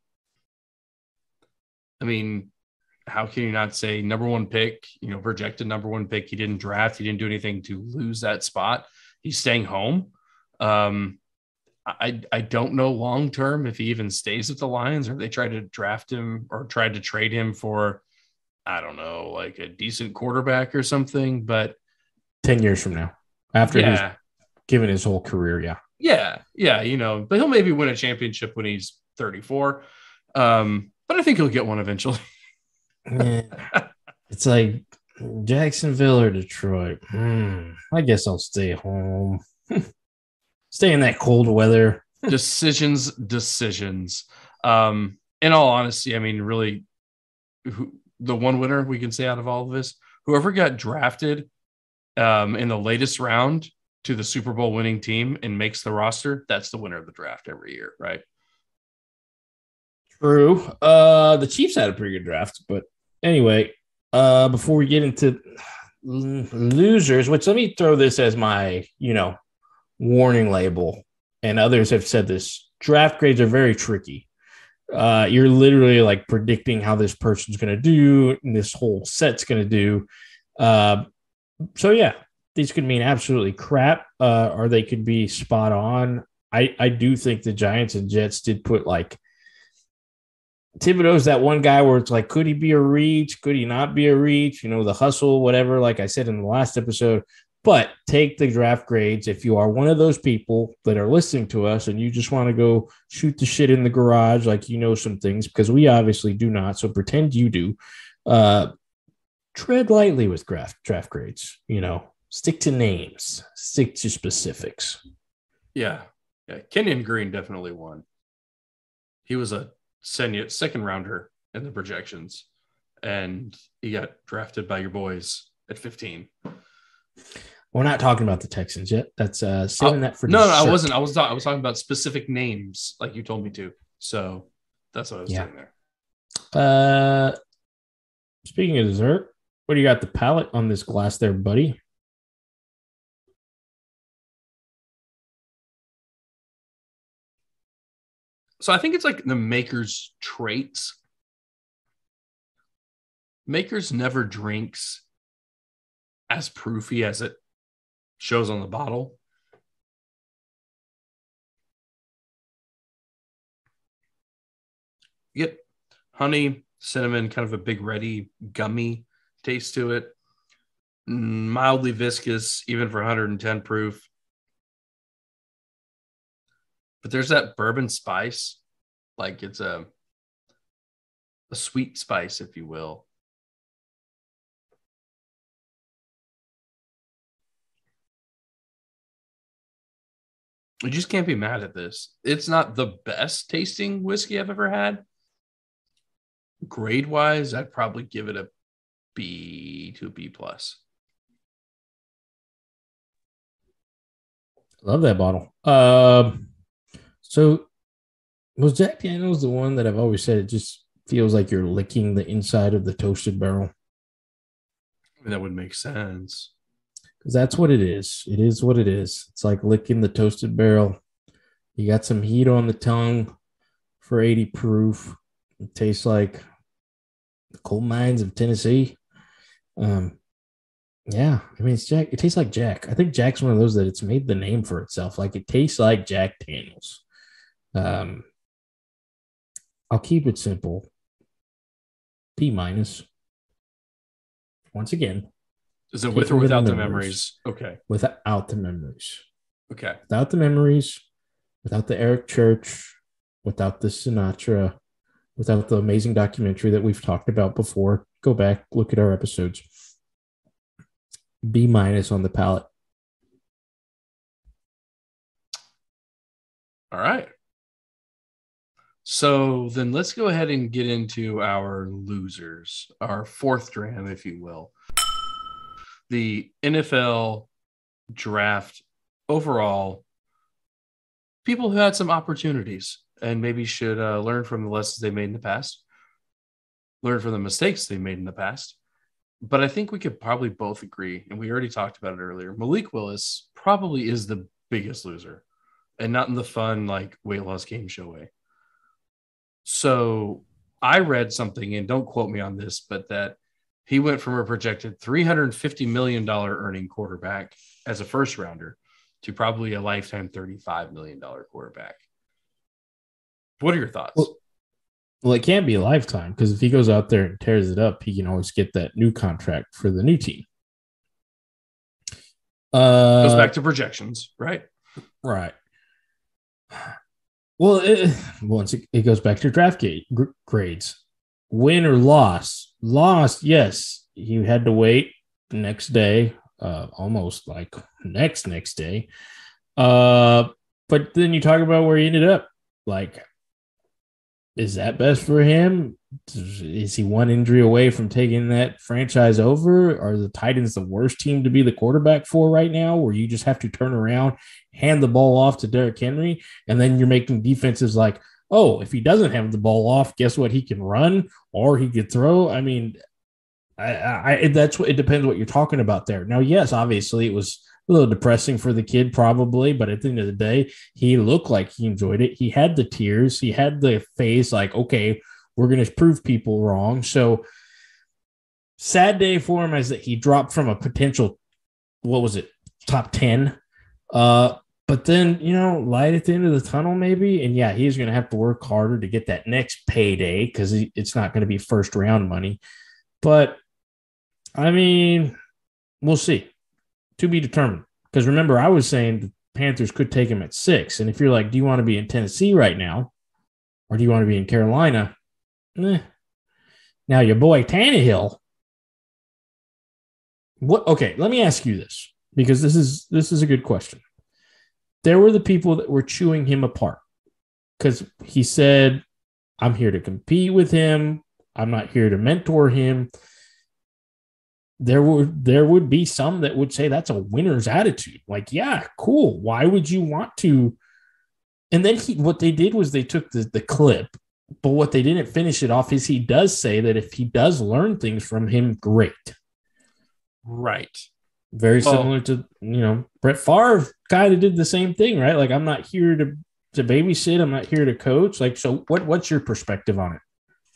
I mean, how can you not say number one pick, projected number one pick? He didn't draft. He didn't do anything to lose that spot. He's staying home. I don't know long-term if he even stays with the Lions or if they try to draft him or tried to trade him for, I don't know, like a decent quarterback or something, but 10 years from now, after he's given his whole career. Yeah. But he'll maybe win a championship when he's 34. But I think he'll get one eventually. It's like Jacksonville or Detroit. I guess I'll stay home. Stay in that cold weather. Decisions. In all honesty, I mean, really, the one winner we can say out of all of this, whoever got drafted in the latest round to the Super Bowl winning team and makes the roster, that's the winner of the draft every year, right? True. The Chiefs had a pretty good draft, but anyway, before we get into losers, which let me throw this as my, warning label, and others have said this. Draft grades are very tricky. You're literally like predicting how this person's going to do, and this whole set's going to do. So yeah, these could mean absolutely crap, or they could be spot on. I do think the Giants and Jets did put like Thibodeau's that one guy where it's like, could he be a reach? Could he not be a reach? The hustle, whatever, like I said in the last episode. But take the draft grades. If you are one of those people that are listening to us and you just want to go shoot the shit in the garage, like some things, because we obviously do not. So pretend you do. Tread lightly with draft grades. Stick to names. Stick to specifics. Yeah. Kenyon Green definitely won. He was a second rounder in the projections, and he got drafted by your boys at 15. We're not talking about the Texans yet. That's saving that for no, dessert. I wasn't. I was talking about specific names, like you told me to. So that's what I was doing there. Speaking of dessert, what do you got the palate on this glass there, buddy? So I think it's like the maker's traits. Maker's never drinks as proofy as it shows on the bottle. You get honey, cinnamon, kind of a big ready gummy taste to it. Mildly viscous, even for 110 proof. But there's that bourbon spice, like it's a sweet spice, if you will. You just can't be mad at this. It's not the best tasting whiskey I've ever had. Grade-wise, I'd probably give it a B to B+. Love that bottle. So was Jack Daniels the one that I've always said it just feels like you're licking the inside of the toasted barrel? I mean, that would make sense. Because that's what it is. It is what it is. It's like licking the toasted barrel. You got some heat on the tongue for 80 proof. It tastes like the coal mines of Tennessee. Yeah, I mean, it's Jack. It tastes like Jack. I think Jack's one of those that it's made the name for itself. Like it tastes like Jack Daniels. I'll keep it simple. B-. Once again. Is it with or without the memories? Okay. Without the memories. Okay. Without the memories, without the Eric Church, without the Sinatra, without the amazing documentary that we've talked about before. Go back, look at our episodes. B- on the palate. All right. So then let's go ahead and get into our losers, our fourth dram, if you will. The NFL draft overall, people who had some opportunities and maybe should learn from the lessons they made in the past, learn from the mistakes they made in the past. But I think we could probably both agree, and we already talked about it earlier, Malik Willis probably is the biggest loser, and not in the fun, like, weight loss game show way. So I read something, and don't quote me on this, but that he went from a projected $350 million earning quarterback as a first rounder to probably a lifetime $35 million quarterback. What are your thoughts? Well, it can't be a lifetime because if he goes out there and tears it up, he can always get that new contract for the new team. Goes back to projections, right? Right. Well, once it goes back to draft grades. Win or loss? Lost, yes. You had to wait the next day, almost like next day. But then you talk about where he ended up. Like, is that best for him? Is he one injury away from taking that franchise over? Are the Titans the worst team to be the quarterback for right now, where you just have to turn around, hand the ball off to Derrick Henry, and then you're making defenses like, oh, if he doesn't have the ball off, guess what? He can run or he could throw. I mean, that's what it depends what you're talking about there. Now, yes, obviously it was a little depressing for the kid, probably, but at the end of the day, he looked like he enjoyed it. He had the tears, he had the face like, okay, we're going to prove people wrong. So sad day for him as that he dropped from a potential, what was it, top 10. But then, light at the end of the tunnel maybe. And yeah, he's going to have to work harder to get that next payday because it's not going to be first round money. But, I mean, we'll see. To be determined. Because remember, I was saying the Panthers could take him at 6. And if you're like, do you want to be in Tennessee right now? Or do you want to be in Carolina? Now, your boy Tannehill. What? Okay, let me ask you this. Because this is a good question. There were the people that were chewing him apart. Because he said, I'm here to compete with him. I'm not here to mentor him. There would be some that would say that's a winner's attitude. Like, yeah, cool. Why would you want to? And then what they did was they took the clip, but what they didn't finish it off is he does say that if he does learn things from him, great. Right. Very similar to, Brett Favre kind of did the same thing, right? Like, I'm not here to babysit. I'm not here to coach. Like, so what's your perspective on it?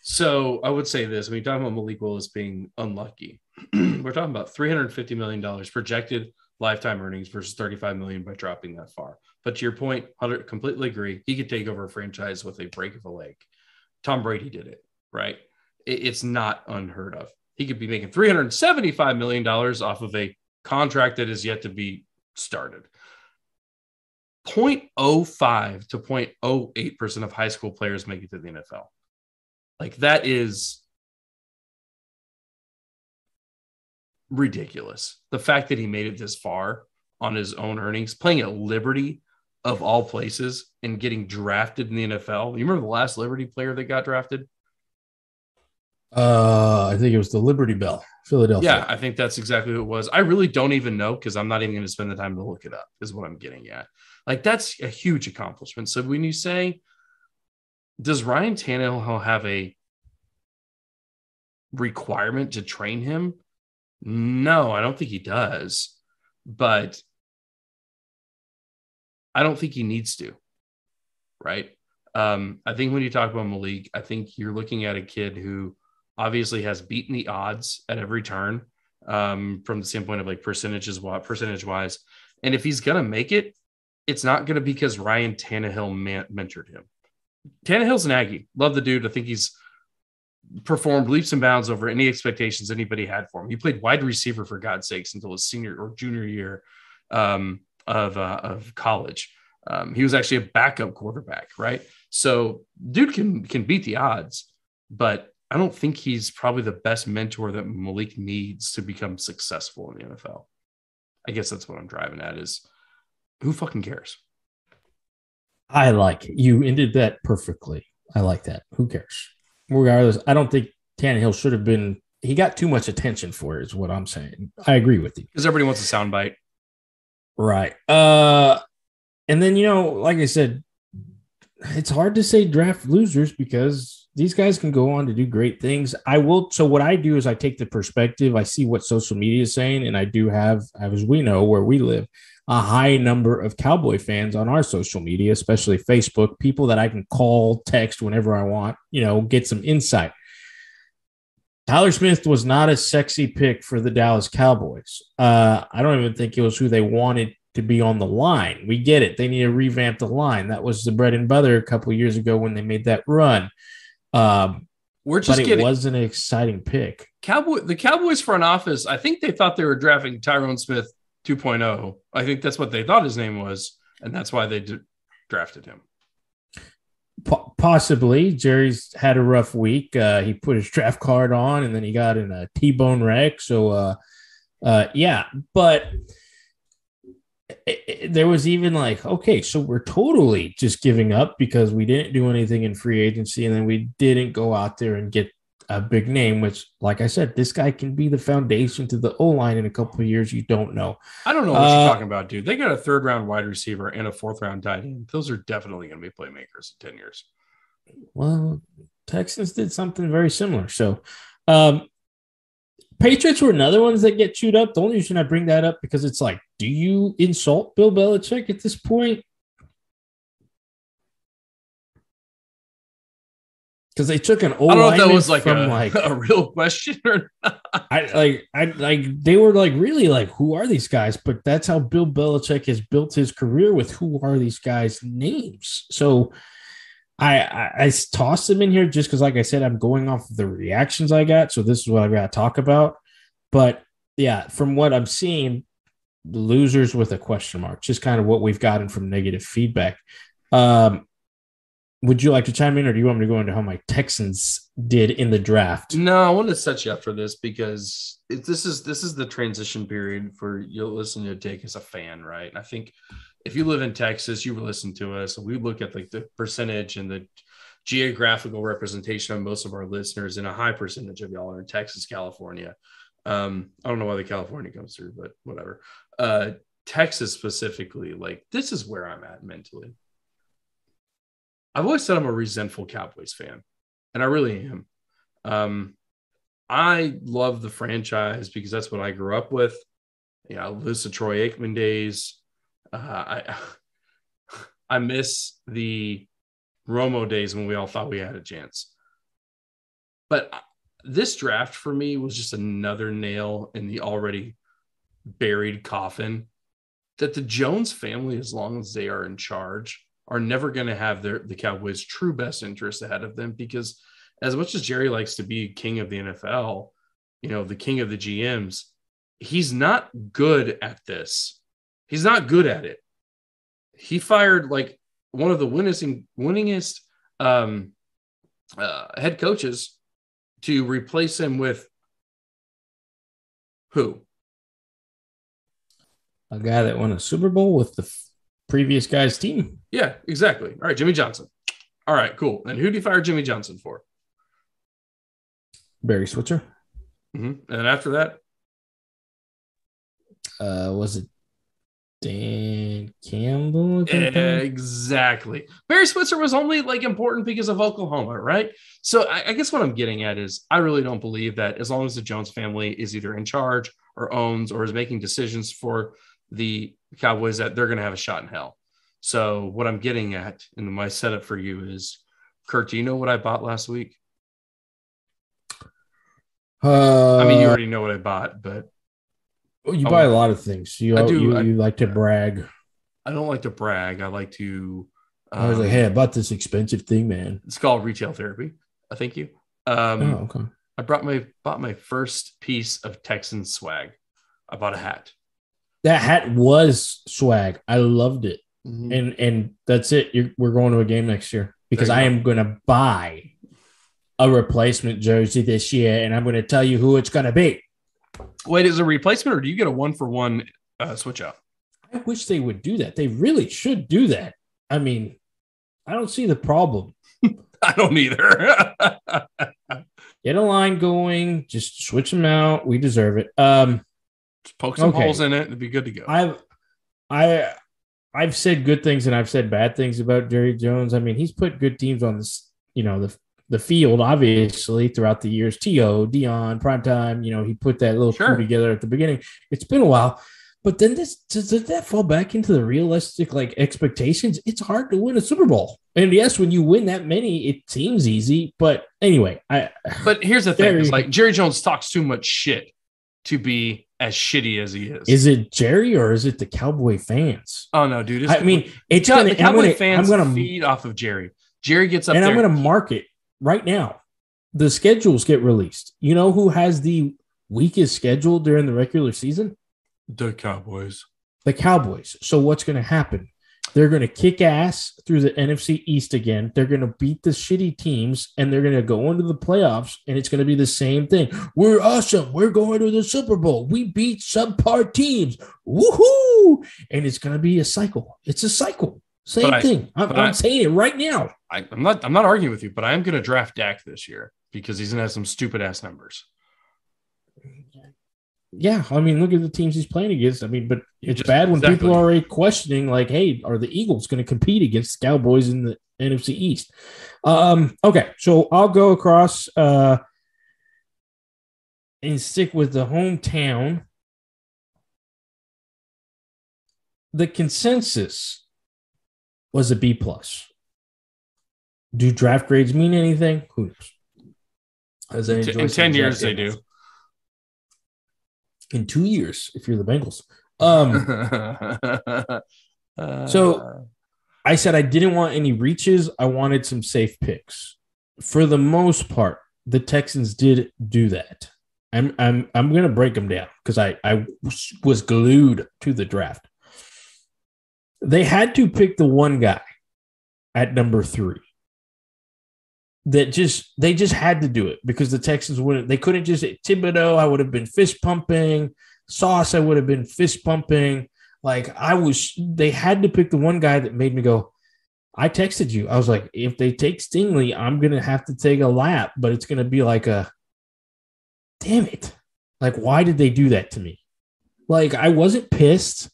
So I would say this, when you talk about Malik Willis being unlucky, we're talking about $350 million projected lifetime earnings versus $35 million by dropping that far. But to your point, 100 completely agree. He could take over a franchise with a break of a leg. Tom Brady did it, right? It's not unheard of. He could be making $375 million off of a contract that is yet to be started. 0.05 to 0.08% of high school players make it to the NFL. Like, that is ridiculous. The fact that he made it this far on his own earnings, playing at Liberty of all places and getting drafted in the NFL. You remember the last Liberty player that got drafted? I think it was the Liberty Bell, Philadelphia. Yeah, I think that's exactly what it was. I really don't even know because I'm not even going to spend the time to look it up, is what I'm getting at. Like, that's a huge accomplishment. So when you say, does Ryan Tannehill have a requirement to train him? No, I don't think he does. But I don't think he needs to, right? I think when you talk about Malik, I think you're looking at a kid who obviously has beaten the odds at every turn from the standpoint of like percentage wise. And if he's going to make it, it's not going to be because Ryan Tannehill mentored him. Tannehill's an Aggie. Love the dude. I think he's performed leaps and bounds over any expectations anybody had for him. He played wide receiver, for God's sakes, until his senior or junior year of college. He was actually a backup quarterback, right? So dude can beat the odds, but I don't think he's probably the best mentor that Malik needs to become successful in the NFL. I guess that's what I'm driving at is who fucking cares? I like it. You ended that perfectly. I like that. Who cares? Regardless, I don't think Tannehill should have been. He got too much attention for it, is what I'm saying. I agree with you. Because everybody wants a soundbite. Right. And then, like I said, it's hard to say draft losers because these guys can go on to do great things. So what I do is I take the perspective, I see what social media is saying, and I do have, as we know, where we live, a high number of Cowboy fans on our social media, especially Facebook, people that I can call, text whenever I want, get some insight. Tyler Smith was not a sexy pick for the Dallas Cowboys. I don't even think it was who they wanted to be on the line. We get it. They need to revamp the line. That was the bread and butter a couple of years ago when they made that run. It wasn't an exciting pick. The Cowboys front office, I think they thought they were drafting Tyrone Smith 2.0. I think that's what they thought his name was, and that's why they drafted him. Possibly. Jerry's had a rough week. He put his draft card on, and then he got in a T-bone wreck. So, yeah. But there was even like, okay, so we're totally just giving up because we didn't do anything in free agency, and then we didn't go out there and get a big name, which, like I said, this guy can be the foundation to the O-line in a couple of years. You don't know. I don't know what you're talking about, dude. They got a 3rd-round wide receiver and a 4th-round tight end. Those are definitely going to be playmakers in 10 years. Well, Texans did something very similar. So, Patriots were another ones that get chewed up. The only reason I bring that up because it's like, do you insult Bill Belichick at this point? Because they took an old. I don't know if that was like a real question or not. They were like, really, like, who are these guys? But that's how Bill Belichick has built his career, with who are these guys' names. So I tossed them in here just because, like I said, I'm going off of the reactions I got. So this is what I got to talk about. But yeah, from what I'm seeing, losers with a question mark, just kind of what we've gotten from negative feedback. Would you like to chime in, or do you want me to go into how my Texans did in the draft? No, I want to set you up for this because this is the transition period for you listen to Jake as a fan, right? And I think if you live in Texas, you listen to us. We look at like the percentage and the geographical representation of most of our listeners, and a high percentage of y'all are in Texas, California. I don't know why the California comes through, but whatever. Texas specifically, like, this is where I'm at mentally. I've always said I'm a resentful Cowboys fan, and I really am. I love the franchise because that's what I grew up with. You know, I miss the Troy Aikman days. I miss the Romo days when we all thought we had a chance. But this draft for me was just another nail in the already buried coffin that the Jones family, as long as they are in charge, are never going to have the Cowboys' true best interest ahead of them, because as much as Jerry likes to be king of the NFL, you know, the king of the GMs, he's not good at this. He's not good at it. He fired like one of the winningest head coaches to replace him with who? A guy that won a Super Bowl with the previous guy's team. Yeah, exactly. All right, Jimmy Johnson. All right, cool. And who did he fire Jimmy Johnson for? Barry Switzer. Mm-hmm. And after that? Was it Dan Campbell? Exactly. Barry Switzer was only like important because of Oklahoma, right? So I guess what I'm getting at is I really don't believe that as long as the Jones family is either in charge or owns or is making decisions for the Cowboys, that they're going to have a shot in hell. So what I'm getting at in my setup for you is, Kurt, do you know what I bought last week? I mean, you already know what I bought, but you buy a lot of things. You like to brag. I don't like to brag. I like to. I was like, hey, I bought this expensive thing, man. It's called retail therapy. Thank you. Okay. I bought my first piece of Texan swag. I bought a hat. That hat was swag. I loved it. Mm-hmm. And that's it. We're going to a game next year because I am going to buy a replacement jersey this year, and I'm going to tell you who it's going to be. Wait, is it a replacement, or do you get a 1-for-1 switch out? I wish they would do that. They really should do that. I mean, I don't see the problem. I don't either. Get a line going. Just switch them out. We deserve it. Just poke some holes in it. It'd be good to go. I've said good things and I've said bad things about Jerry Jones. I mean, he's put good teams on this, the field, obviously, throughout the years. T.O., Dion, Primetime, he put that little crew together at the beginning. It's been a while. But then does that fall back into the realistic expectations? It's hard to win a Super Bowl. And yes, when you win that many, it seems easy. But anyway, But here's the thing: it's like Jerry Jones talks too much shit to be as shitty as he is. Is it Jerry or is it the Cowboy fans? Oh no, dude! The Cowboy fans feed off of Jerry. Jerry gets up and there, I'm going to mark it right now. The schedules get released. You know who has the weakest schedule during the regular season? The Cowboys. So what's going to happen? They're going to kick ass through the NFC East again. They're going to beat the shitty teams, and they're going to go into the playoffs, and it's going to be the same thing. We're awesome. We're going to the Super Bowl. We beat subpar teams. Woohoo! And it's going to be a cycle. It's a cycle. Same thing. I'm saying it right now. I'm not arguing with you, but I am going to draft Dak this year because he's going to have some stupid ass numbers. Yeah, I mean, look at the teams he's playing against. I mean, but it's bad when people are already questioning, like, hey, are the Eagles going to compete against the Cowboys in the NFC East? Okay, so I'll go across and stick with the hometown. The consensus was a B+. Do draft grades mean anything? Who knows? In 10 years, they do. In 2 years, if you're the Bengals. So I said I didn't want any reaches. I wanted some safe picks. For the most part, the Texans did do that. I'm going to break them down because I was glued to the draft. They had to pick the one guy at number 3. They just had to do it because the Texans wouldn't. They couldn't just Thibodeau. I would have been fist pumping. Sauce. I would have been fist pumping. Like I was. They had to pick the one guy that made me go. I texted you. I was like, if they take Stingley, I'm gonna have to take a lap, but it's gonna be like a. Damn it! Like why did they do that to me? Like I wasn't pissed.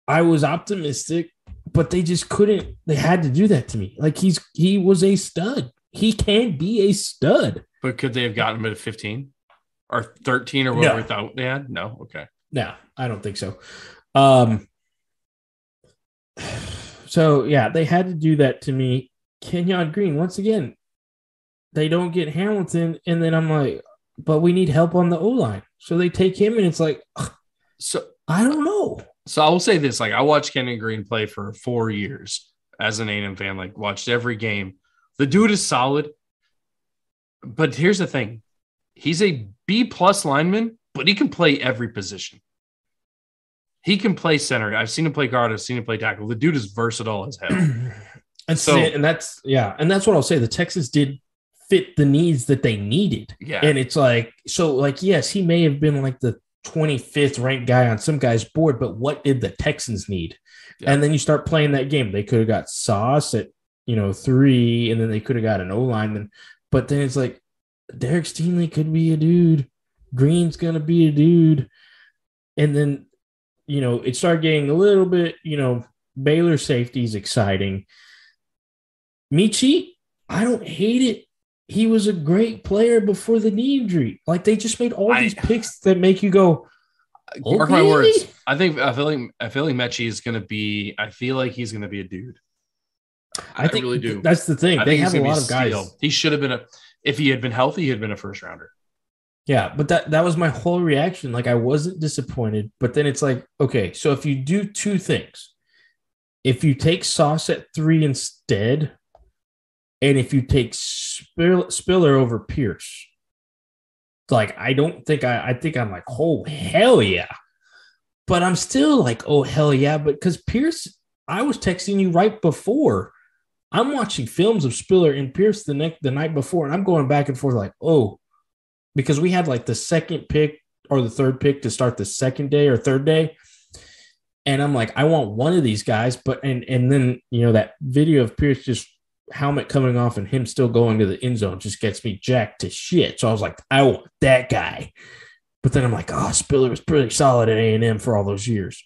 I was optimistic, but they just couldn't. They had to do that to me. Like he was a stud. He can be a stud. But could they have gotten him at 15 or 13 or whatever we thought they had? No. Okay. No, I don't think so. So, yeah, they had to do that to me. Kenyon Green, once again, they don't get Hamilton. And then I'm like, but we need help on the O-line. So they take him, and it's like, so I don't know. So I will say this. Like, I watched Kenyon Green play for 4 years as an A&M fan, like watched every game. The dude is solid, but here's the thing. He's a B+ lineman, but he can play every position. He can play center. I've seen him play guard. I've seen him play tackle. The dude is versatile as hell. And that's what I'll say. The Texans did fit the needs that they needed. Yeah. And it's like, so like, yes, he may have been like the 25th ranked guy on some guy's board, but what did the Texans need? Yeah. And then you start playing that game. They could have got Sauce at 3, and then they could have got an O-lineman. But then it's like, Derek Stingley could be a dude. Green's going to be a dude. And then, it started getting a little bit, Baylor safety is exciting. Michi, I don't hate it. He was a great player before the knee injury. Like, they just made all these picks that make you go, okay. Mark my words. I feel like Mechie is going to be, I feel like he's going to be a dude. I really do. That's the thing. They have a lot of guys. He should have been if he had been healthy, he'd been a first rounder. Yeah, but that was my whole reaction. Like I wasn't disappointed, but then it's like, okay, so if you do 2 things, if you take Sauce at 3 instead, and if you take Spiller over Pierce, like I think I'm like, oh hell yeah. But I'm still like, oh hell yeah, but because Pierce, I was texting you right before. I'm watching films of Spiller and Pierce the night before, and I'm going back and forth like, oh, because we had like the second pick or the third pick to start the second day or third day. And I'm like, I want one of these guys, but and then that video of Pierce just helmet coming off and him still going to the end zone just gets me jacked to shit. So I was like, I want that guy. But then I'm like, oh, Spiller was pretty solid at A&M for all those years.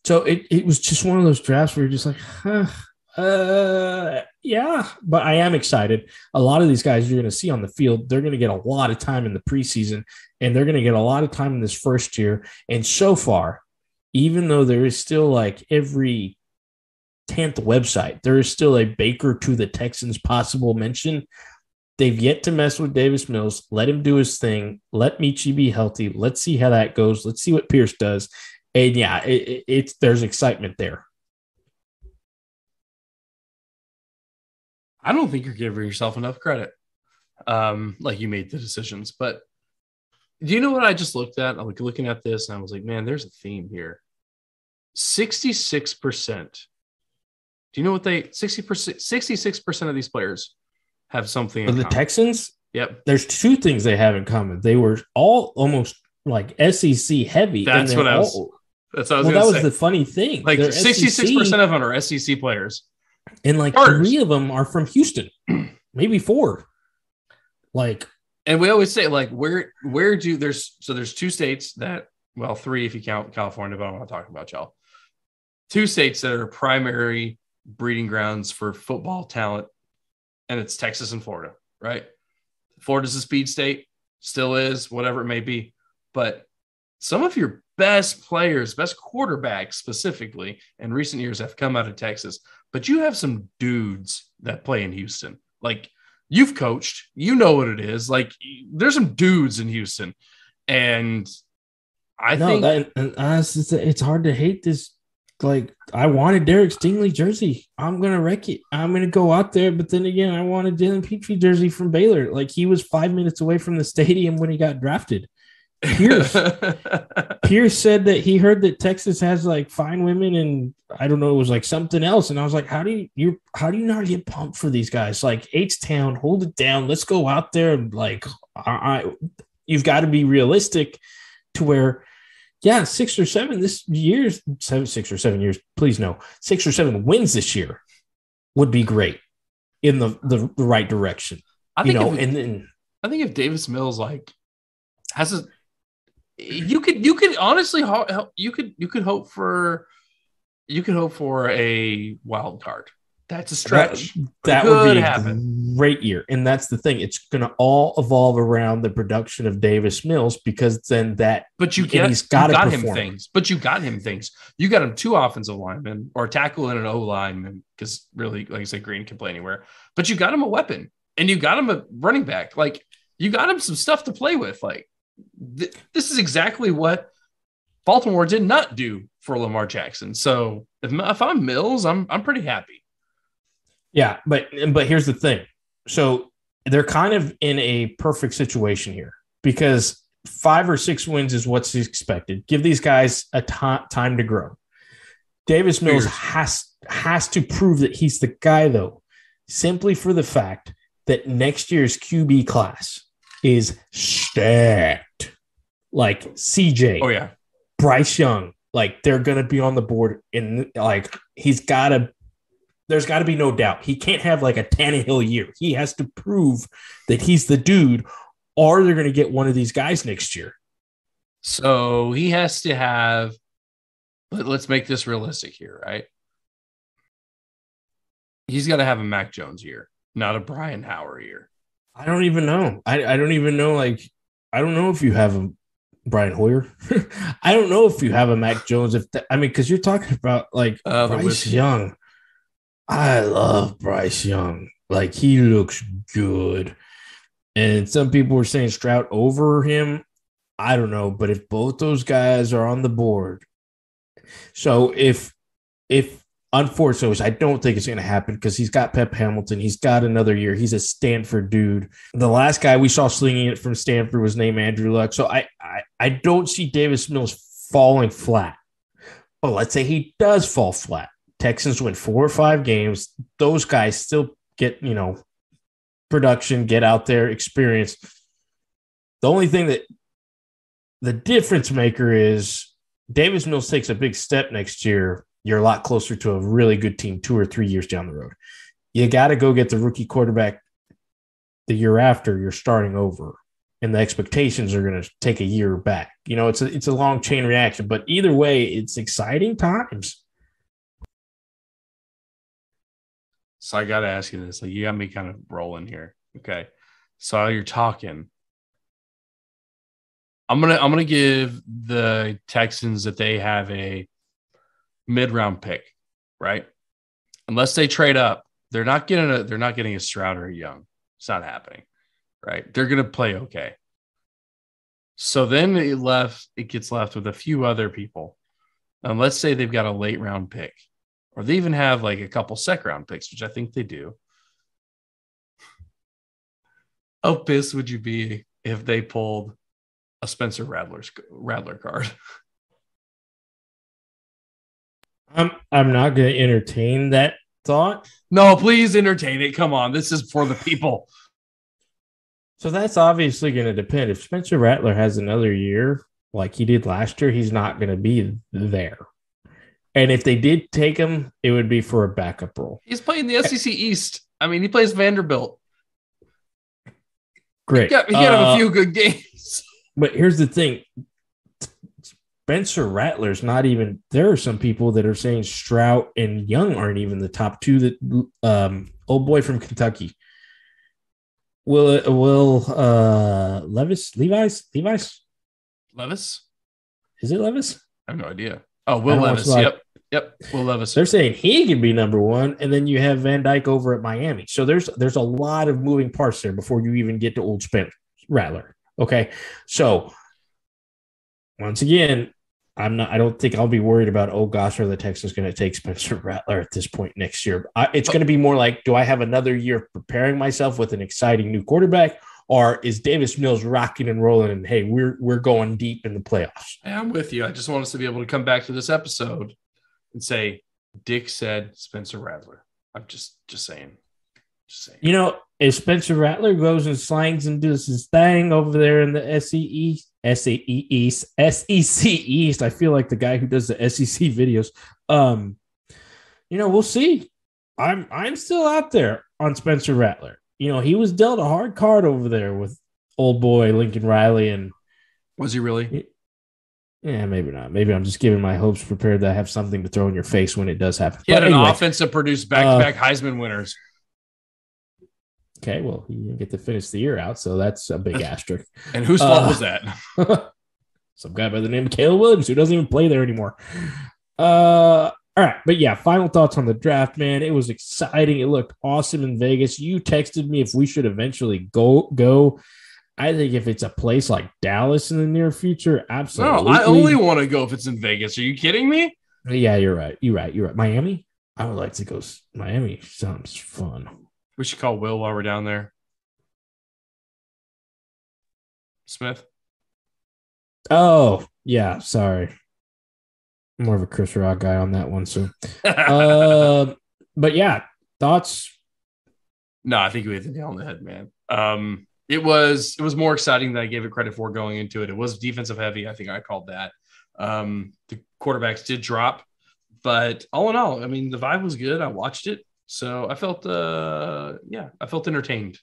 So it was just one of those drafts where you're just like, yeah, but I am excited. A lot of these guys you're going to see on the field, they're going to get a lot of time in the preseason, and they're going to get a lot of time in this first year. And so far, even though there is still like every 10th website, there is still a Baker to the Texans possible mention. They've yet to mess with Davis Mills. Let him do his thing. Let Michi be healthy. Let's see how that goes. Let's see what Pierce does. And yeah, there's excitement there. I don't think you're giving yourself enough credit. Like you made the decisions, but do you know what I just looked at? I'm like looking at this and I was like, man, there's a theme here. 66% Do you know what 66% of these players have something in For the common? Texans, Yep. there's two things they have in common. They were all almost like SEC heavy, and That's they're what I was all. That's what I was Well, gonna that was say. the funny thing. Like They're 66% SEC, of them are SEC players. and like Starters. 3 of them are from Houston, maybe 4. Like, And we always say, like, where do there's 2 states that, well, 3 if you count California, but I don't want to talk about y'all. 2 states that are primary breeding grounds for football talent, and it's Texas and Florida, right? Florida's a speed state, still is, whatever it may be. But some of your best players, best quarterbacks specifically in recent years have come out of Texas. But you have some dudes that play in Houston. Like, you've coached, you know what it is. Like, there's some dudes in Houston. And I think it's hard to hate this. Like, I wanted Derek Stingley jersey. I'm gonna wreck it. I'm gonna go out there, but then again, I wanted Jalen Petrie jersey from Baylor. Like, he was 5 minutes away from the stadium when he got drafted. Pierce said that he heard that Texas has like fine women, and I don't know, it was like something else. And I was like, how do you not get pumped for these guys? Like, H-Town, hold it down. Let's go out there and like, you've got to be realistic to where. Yeah, 6 or 7 this year, 6 or 7 years, please no. 6 or 7 wins this year would be great in the right direction. I think if Davis Mills like has a, you could honestly you could hope for a wild card. That's a stretch. That would be a great year. And that's the thing. It's going to all evolve around the production of Davis Mills, because then he's got him things. But you got him things. You got him 2 offensive linemen or a tackle and an O lineman, because really, like I said, Green can play anywhere. But you got him a weapon, and you got him a running back. Like, you got him some stuff to play with. Like, this is exactly what Baltimore did not do for Lamar Jackson. So if I'm Mills, I'm pretty happy. Yeah, but here's the thing. So they're kind of in a perfect situation here, because 5 or 6 wins is what's expected. Give these guys a time to grow. Davis Mills has to prove that he's the guy, though, simply for the fact that next year's QB class is stacked. Like CJ, oh yeah, Bryce Young, like they're going to be on the board, and like there's got to be no doubt. He can't have like a Tannehill year. He has to prove that he's the dude, or they're going to get one of these guys next year. So he has to have, let's make this realistic here, right? He's got to have a Mac Jones year, not a Brian Howard year. I don't even know. I don't even know. Like, I don't know if you have a Brian Hoyer. I don't know if you have a Mac Jones. Because you're talking about like Bryce Young. I love Bryce Young. Like, he looks good. And some people were saying Stroud over him. I don't know. But if both those guys are on the board. So if unfortunately, I don't think it's going to happen, because he's got Pep Hamilton. He's got another year. He's a Stanford dude. The last guy we saw slinging it from Stanford was named Andrew Luck. So I don't see Davis Mills falling flat. But let's say he does fall flat. Texans win 4 or 5 games. Those guys still get, production, get out there, experience. The only thing that the difference maker is Davis Mills takes a big step next year. You're a lot closer to a really good team 2 or 3 years down the road. You got to go get the rookie quarterback the year after. You're starting over, and the expectations are going to take a year back. It's a long chain reaction, but either way, it's exciting times. So I got to ask you this. Like, you got me kind of rolling here. Okay. So while you're talking, I'm gonna give the Texans that they have a mid-round pick, right? Unless they trade up, they're not getting a Stroud or a Young. It's not happening, right? They're gonna play okay. So then it gets left with a few other people. And let's say they've got a late round pick, or they even have like a couple second round picks, which I think they do. How pissed would you be if they pulled a Spencer Rattler card? I'm not going to entertain that thought? No, please entertain it. Come on. This is for the people. So that's obviously going to depend. If Spencer Rattler has another year like he did last year, he's not going to be there. And if they did take him, it would be for a backup role. He's playing the SEC East. I mean, he plays Vanderbilt. Great. He had a few good games. But here's the thing. Spencer Rattler's not even – there are some people that are saying Stroud and Young aren't even the top two. That old boy from Kentucky. Levis? Is it Levis? I have no idea. Oh, Will Levis. Yep. Will Levis. They're saying he can be number one, and then you have Van Dyke over at Miami. So there's a lot of moving parts there before you even get to old Spencer Rattler. Okay, so once again, I don't think I'll be worried about, oh gosh, are the Texans going to take Spencer Rattler at this point next year? It's going to be more like, do I have another year preparing myself with an exciting new quarterback, or is Davis Mills rocking and rolling and, hey, we're going deep in the playoffs? I'm with you. I just want us to be able to come back to this episode and say, Dick said Spencer Rattler. I'm just saying. You know, if Spencer Rattler goes and slangs and does his thing over there in the SEC East, I feel like the guy who does the SEC videos. We'll see. I'm still out there on Spencer Rattler. You know, he was dealt a hard card over there with old boy Lincoln Riley. And was he really? Yeah, maybe not. Maybe I'm just giving my hopes prepared to have something to throw in your face when it does happen. He had an offense that produced back-to-back Heisman winners. Okay, well, he didn't get to finish the year out, so that's a big asterisk. And whose fault was that? Some guy by the name of Caleb Williams, who doesn't even play there anymore. All right, but yeah, final thoughts on the draft, man. It was exciting. It looked awesome in Vegas. You texted me if we should eventually go. I think if it's a place like Dallas in the near future, absolutely. No, I only want to go if it's in Vegas. Are you kidding me? Yeah, you're right. You're right. Miami? I would like to go. Miami sounds fun. We should call Will while we're down there. Smith? Oh, yeah. Sorry. I'm more of a Chris Rock guy on that one. So, but yeah, thoughts? No, I think you hit the nail on the head, man. It was more exciting than I gave it credit for going into it. It was defensive heavy. I think I called that. The quarterbacks did drop, but all in all, I mean, the vibe was good. I watched it. So I felt, I felt entertained.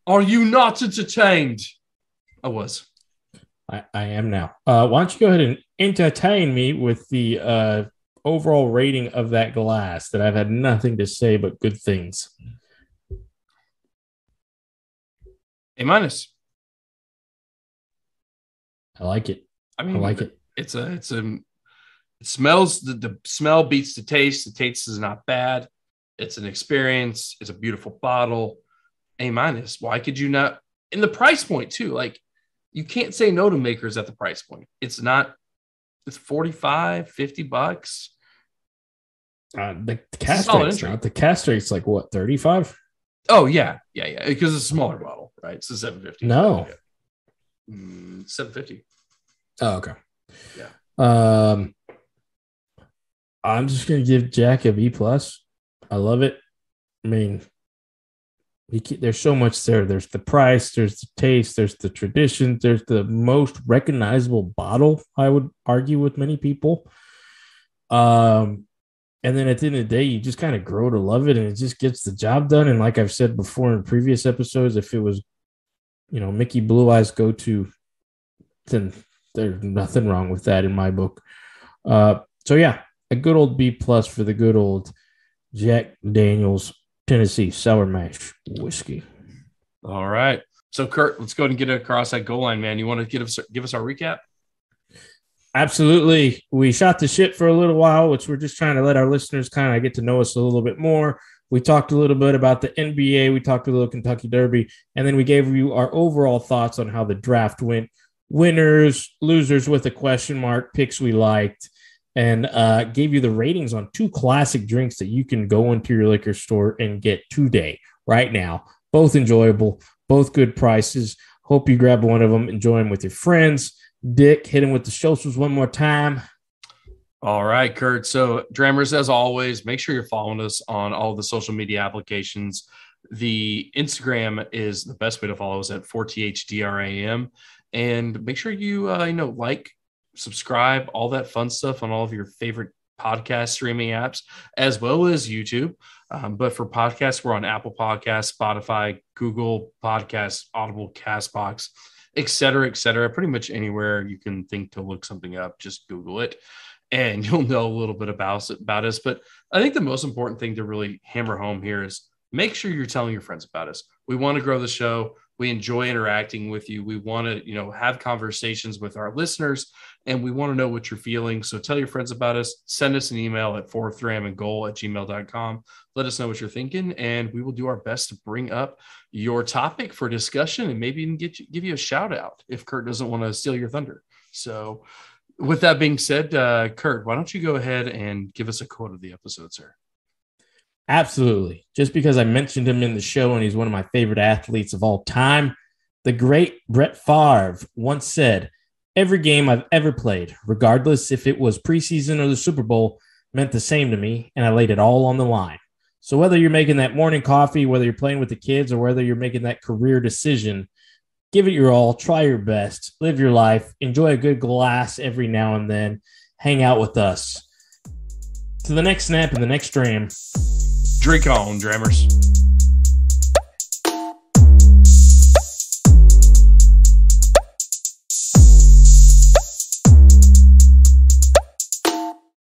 Are you not entertained? I was. I am now. Why don't you go ahead and entertain me with the overall rating of that glass that I've had nothing to say but good things. A minus. I like it. I mean, I like it. It smells, the smell beats the taste. The taste is not bad. It's an experience. It's a beautiful bottle. A minus. Why could you not? In the price point too. Like, you can't say no to makers at the price point. It's $45, $50. The cast rate's not. The cast rate's like what, 35? Oh yeah. Because it's a smaller bottle, right? It's a 750. No. 750. Oh, okay. Yeah. I'm just gonna give Jack a B+. I love it. I mean, there's so much there. There's the price, there's the taste, there's the tradition, there's the most recognizable bottle, I would argue, with many people. And then at the end of the day, you just kind of grow to love it, and it just gets the job done. And like I've said before in previous episodes, if it was, Mickey Blue Eyes go-to, then there's nothing wrong with that in my book. So yeah, a good old B+ for the good old Jack Daniel's Tennessee Sour Mash Whiskey. All right. So, Kurt, let's go ahead and get across that goal line, man. You want to give us our recap? Absolutely. We shot the shit for a little while, which we're just trying to let our listeners kind of get to know us a little bit more. We talked a little bit about the NBA. We talked a little Kentucky Derby. And then we gave you our overall thoughts on how the draft went. Winners, losers with a question mark, picks we liked, and gave you the ratings on 2 classic drinks that you can go into your liquor store and get today, right now. Both enjoyable, both good prices. Hope you grab one of them, enjoy them with your friends. Dick, hit him with the socials one more time. All right, Kurt. So, Drammers, as always, make sure you're following us on all the social media applications. The Instagram is the best way to follow us at 4THDRAM. And make sure you, like, subscribe, all that fun stuff on all of your favorite podcast streaming apps, as well as YouTube. But for podcasts, we're on Apple Podcasts, Spotify, Google Podcasts, Audible, Castbox, et cetera, et cetera. Pretty much anywhere you can think to look something up, just Google it and you'll know a little bit about us. But I think the most important thing to really hammer home here is make sure you're telling your friends about us. We want to grow the show. We enjoy interacting with you. We want to, have conversations with our listeners, and we want to know what you're feeling. So tell your friends about us. Send us an email at fourthramandgoal@gmail.com. Let us know what you're thinking, and we will do our best to bring up your topic for discussion and maybe even give you a shout out if Kurt doesn't want to steal your thunder. So with that being said, Kurt, why don't you go ahead and give us a quote of the episode, sir? Absolutely. Just because I mentioned him in the show and he's one of my favorite athletes of all time, the great Brett Favre once said, "Every game I've ever played, regardless if it was preseason or the Super Bowl, meant the same to me, and I laid it all on the line." So whether you're making that morning coffee, whether you're playing with the kids, or whether you're making that career decision, give it your all, try your best, live your life, enjoy a good glass every now and then, hang out with us. To the next snap and the next dram. Drink on, Drammers.